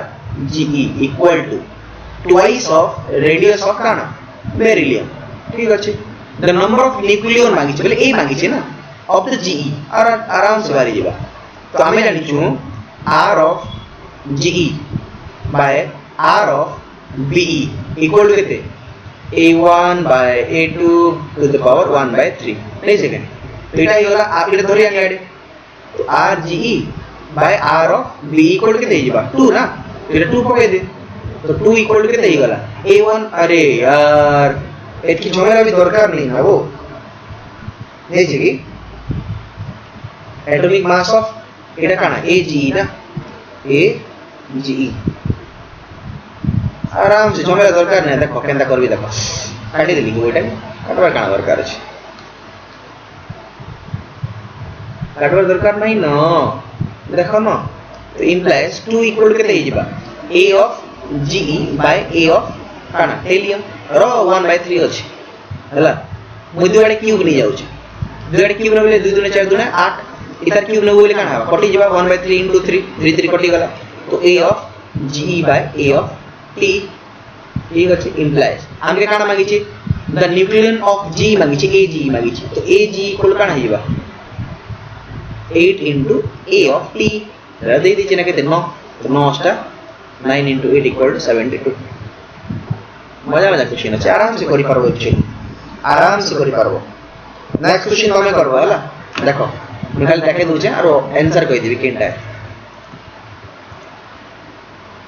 ge equal to twice of radius of কানা beryllium ঠিক আছে the number of nucleon मांगিছে বলে এই मांगিছে না of the ge আর आराम से बारी जीवा तो हमें जानी छु r of ge by r of be equal to केते a1 by a2 to the power 1 by 3 नहीं सेकंड तो इटा होला इटा धरि आनी आडे तो rge by r of b equal to केते जीवा 2 ना इटा 2 पके दे तो 2 equal to केते गला a1 अरे यार एतकी झमेला भी दरकार नहीं ना वो नहीं जी एटॉमिक मास ऑफ इटा काना age ना age आराम से झमेला दरकार नहीं देखो केंदा करबी देखो काटी देली कि ओइटा काटवा काना दरकार अछि काटवा दरकार नहीं न देखो न तो implies 2 equal to केते हिजिबा a of ge by a of काना हेलियम रो 1 by 3 अछि हला मु दुआडे क्यूब नहीं जाउछ दुआडे क्यूब न बोले 2 2 4 2 8 इधर क्यूब न बोले काना हवा कटि जिबा 1 by 3 into 3 3 3 कटि गला तो a of ge by a of t ठीक अछि implies हमके काना मांगी छी द न्यूक्लियन ऑफ g मांगी छी ag मांगी छी तो ag इक्वल काना Hiba 8 into a of t रे दे दिछि ना केते 9 तो 9 टा 9 into 8 equal to 72 मजा मजा क्वेश्चन अछि आराम से करि परबो एक्चुअली आराम से करि परबो नेक्स्ट क्वेश्चन तमे करबो हला देखो निकाल देखे दोजे और आंसर कहि देबी केनटा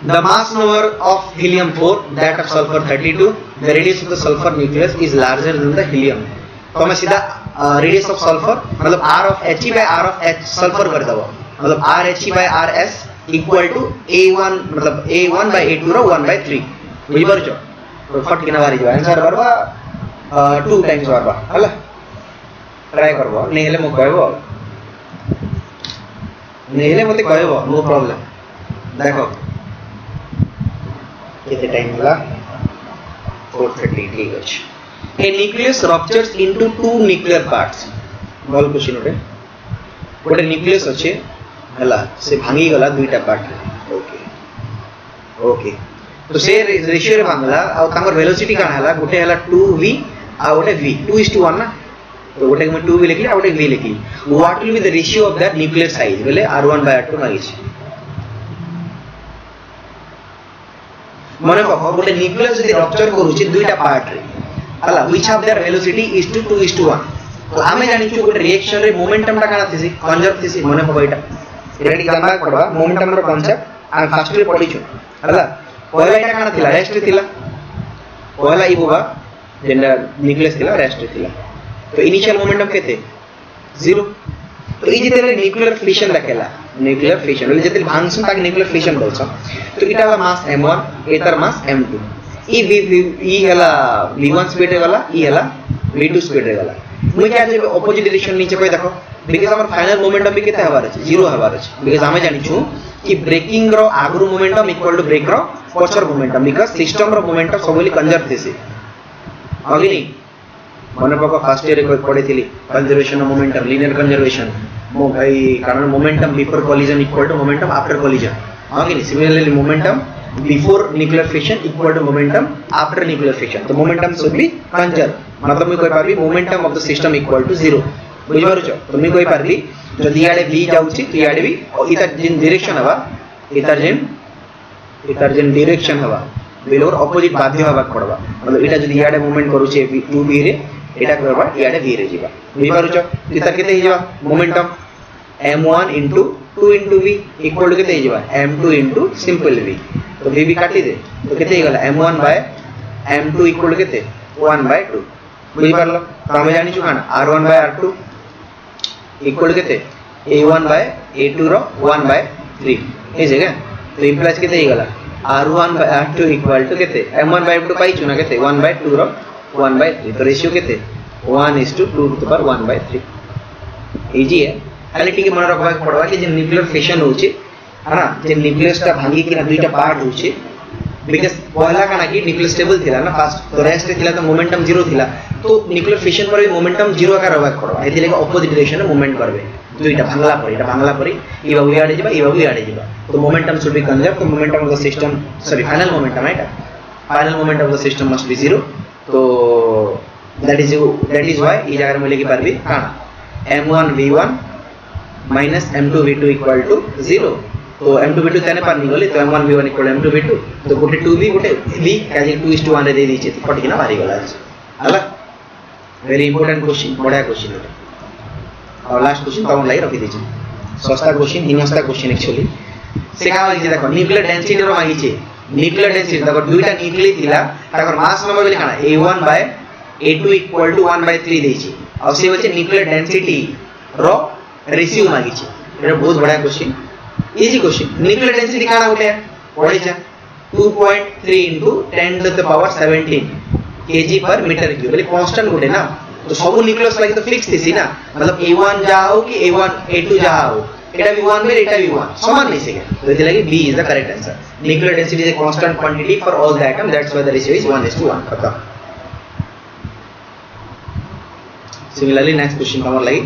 The mass number of helium 4 that of sulfur 32 the radius of the sulfur nucleus is larger than the helium तो मैं सीधा radius of sulfur मतलब r of He by r of H sulfur कर दबो मतलब r He by r s equal to a1 मतलब a1 by a2 row 1 by 3 बुझी परछो तो फट किना बारी जो आंसर बरबा 2 टाइम्स बरबा हला ट्राई करबो नै हेले मो कहबो नै हेले मते कहबो नो प्रॉब्लम देखो कितने टाइम मिला 4:30 ठीक है a nucleus ruptures into two nuclear parts बोल क्वेश्चन ओटे गोटे न्यूक्लियस अछि हला से भांगी गला दुईटा पार्ट ओके ओके तो से रेशियो रे भांगला आ तांगर वेलोसिटी काना हला गोटे हला 2v आ गोटे v 2:1 ना तो गोटे में 2v लिखली आ गोटे v लिखली what will be the ratio of that nuclear size बोले r1 by r2 मांगी छी मने को गोटे न्यूक्लियस जदि रप्चर करूची दुईटा पार्ट रे हला which of their velocity is to 2:1 तो आमे जानि छु गोटे रिएक्शन रे मोमेंटम ता काना थिसी कंजर्व थिसी मने को एटा एटा जानबा पड़बा मोमेंटम रो कांसेप्ट आ फर्स्ट रे पढी छु हला पहला एटा काना थिला रेस्ट थिला पहला ई होबा जेंडर न्यूक्लियस थिला रेस्ट थिला तो इनिशियल मोमेंटम केते 0 तो ई जेते न्यूक्लियर फिशन रखेला न्यूक्लियर फिशन बोले जेते भांगसन ताक न्यूक्लियर फिशन बोलछ तो इटा मास m1 एतर मास m2 ई हला v1 स्पीड रे वाला ई हला v2 स्पीड रे वाला मुई क्या जे ऑपोजिट डायरेक्शन नीचे कोई देखो बिकॉज़ हमर फाइनल मोमेंटम भी केते हबार अछि 0 हबार अछि बिकॉज़ हमें जानि छु कि ब्रेकिंग रो आगरु मोमेंटम इक्वल टू ब्रेक रो पछर मोमेंटम बिकॉज़ सिस्टम रो मोमेंटम सबली कंजर्व थिसे अगली मने पको फर्स्ट ईयर को पढिथिली conservation of momentum linear conservation मो भाई कारण momentum before collision equal to momentum after collision अगली similarly momentum before nuclear fission equal to momentum after nuclear fission तो momentum should be conserved मतलब मैं कोई पारबी momentum of the system equal to 0 बुझि पारुछो तो मैं कोई पारबी जदि याडे v जाउची तो याडे भी इतर जिन डायरेक्शन हवा इतर जिन डायरेक्शन हवा बिलोर ऑपोजिट बाध्य हवा पड़बा मतलब इटा जदि याडे मूवमेंट करूछे 2v रे एटा करबा याडे v रे जीवा बुझि पारुछो इतर केते हिजबा momentum m1 into 2 into v equal to केते हिजबा m2 into simple v तो v भी काटी दे तो केते ही गला m1 by m2 equal to केते 1 by 2 बुझि परलो तो हम जानि छु काना r1 by r2 equal to केते a1 by a2 row 1 by 3 ए जगह तो इंप्लाइज केते ही गला r1 by r2 equal to केते m1 by m2 पाइछु ना केते 1 by 2 रो 1 by 3 तो रेशियो केते 1:2 to the power 1 by 3 easy है खाली टिके मन रखबा पड़वा कि जे न्यूक्लियर फिशन होची हां जे न्यूक्लियस ता भांगी कि ना दुईटा पार्ट होची बिकॉज़ पहला काना कि न्यूक्लियस स्टेबल थिला ना फास्ट तो रेस्ट थिला तो मोमेंटम जीरो थिला तो न्यूक्लियर फिशन पर भी मोमेंटम जीरो आकार रहबा पड़वा एथि लेके ऑपोजिट डायरेक्शन में मूवमेंट करबे दुईटा भांगला परी ई बाबू याडे जिबा ई बाबू याडे जिबा तो मोमेंटम शुड बी कंजर्व तो momentum of the system sorry final momentum है final moment of the system must be zero तो दैट इज व्हाई ई जगह में लेके पारबी काना m1 v1 minus m2 v2 equal to 0 तो m2 v2 तने पार नहीं गले तो m1 v1 equal to m2 v2 तो गोटे 2v गोटे v काजे 2:1 रे दे दीचे तो पटकिना मारी गला हला वेरी इंपोर्टेंट क्वेश्चन बड़ा क्वेश्चन है और लास्ट क्वेश्चन तम लाइ रखी दीचे सस्ता क्वेश्चन हिनस्ता क्वेश्चन एक्चुअली से का मागी देखो न्यूक्लियर डेंसिटी रो मागी छे न्यूक्लियर डेंसिटी देखो दुईटा न्यूक्लियस थिला ताकर मास नंबर बोली काना a1 by a2 equal to 1 by 3 देछि और से होचे न्यूक्लियर डेंसिटी रो रेशियो मागी छे एटा बहुत बड़ा question easy question nuclear density काना होटे पढ़ी जा 2.3 into 10 to the power 17 kg per meter cube बोले कांस्टेंट होटे ना तो सब न्यूक्लियस लागी तो फिक्स थिसी ना मतलब a1 जा हो कि a1 a2 जा हो एटा भी 1 में एटा भी 1 समान नहीं सके तो इति लागी b is the correct answer nuclear density is a constant quantity for all the atom that's why the ratio is 1:1 खत्म सिमिलरली नेक्स्ट क्वेश्चन हमर लागि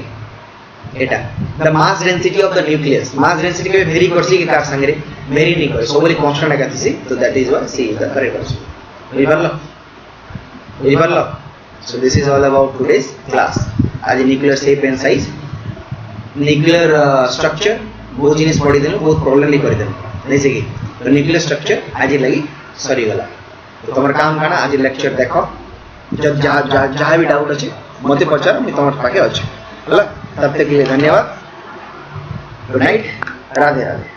एटा the mass density of the nucleus mass density के very करसी के car संगे very नहीं करे सबले कांस्टेंट का थिसी तो that is why C is the correct answer रिबल so this is all about today's class आज nuclear shape and size nuclear structure बहुत जिनिस पढ़ी देनु बहुत प्रॉब्लम भी कर देनु नहीं से कि तो न्यूक्लियर स्ट्रक्चर आज लगी सरी गला तो तमर काम काना आज लेक्चर देखो जब जहाँ भी डाउट अच्छे मते पचार मैं तुम्हारे पाके अच्छे हला तब तक के लिए धन्यवाद गुड नाइट राधे राधे।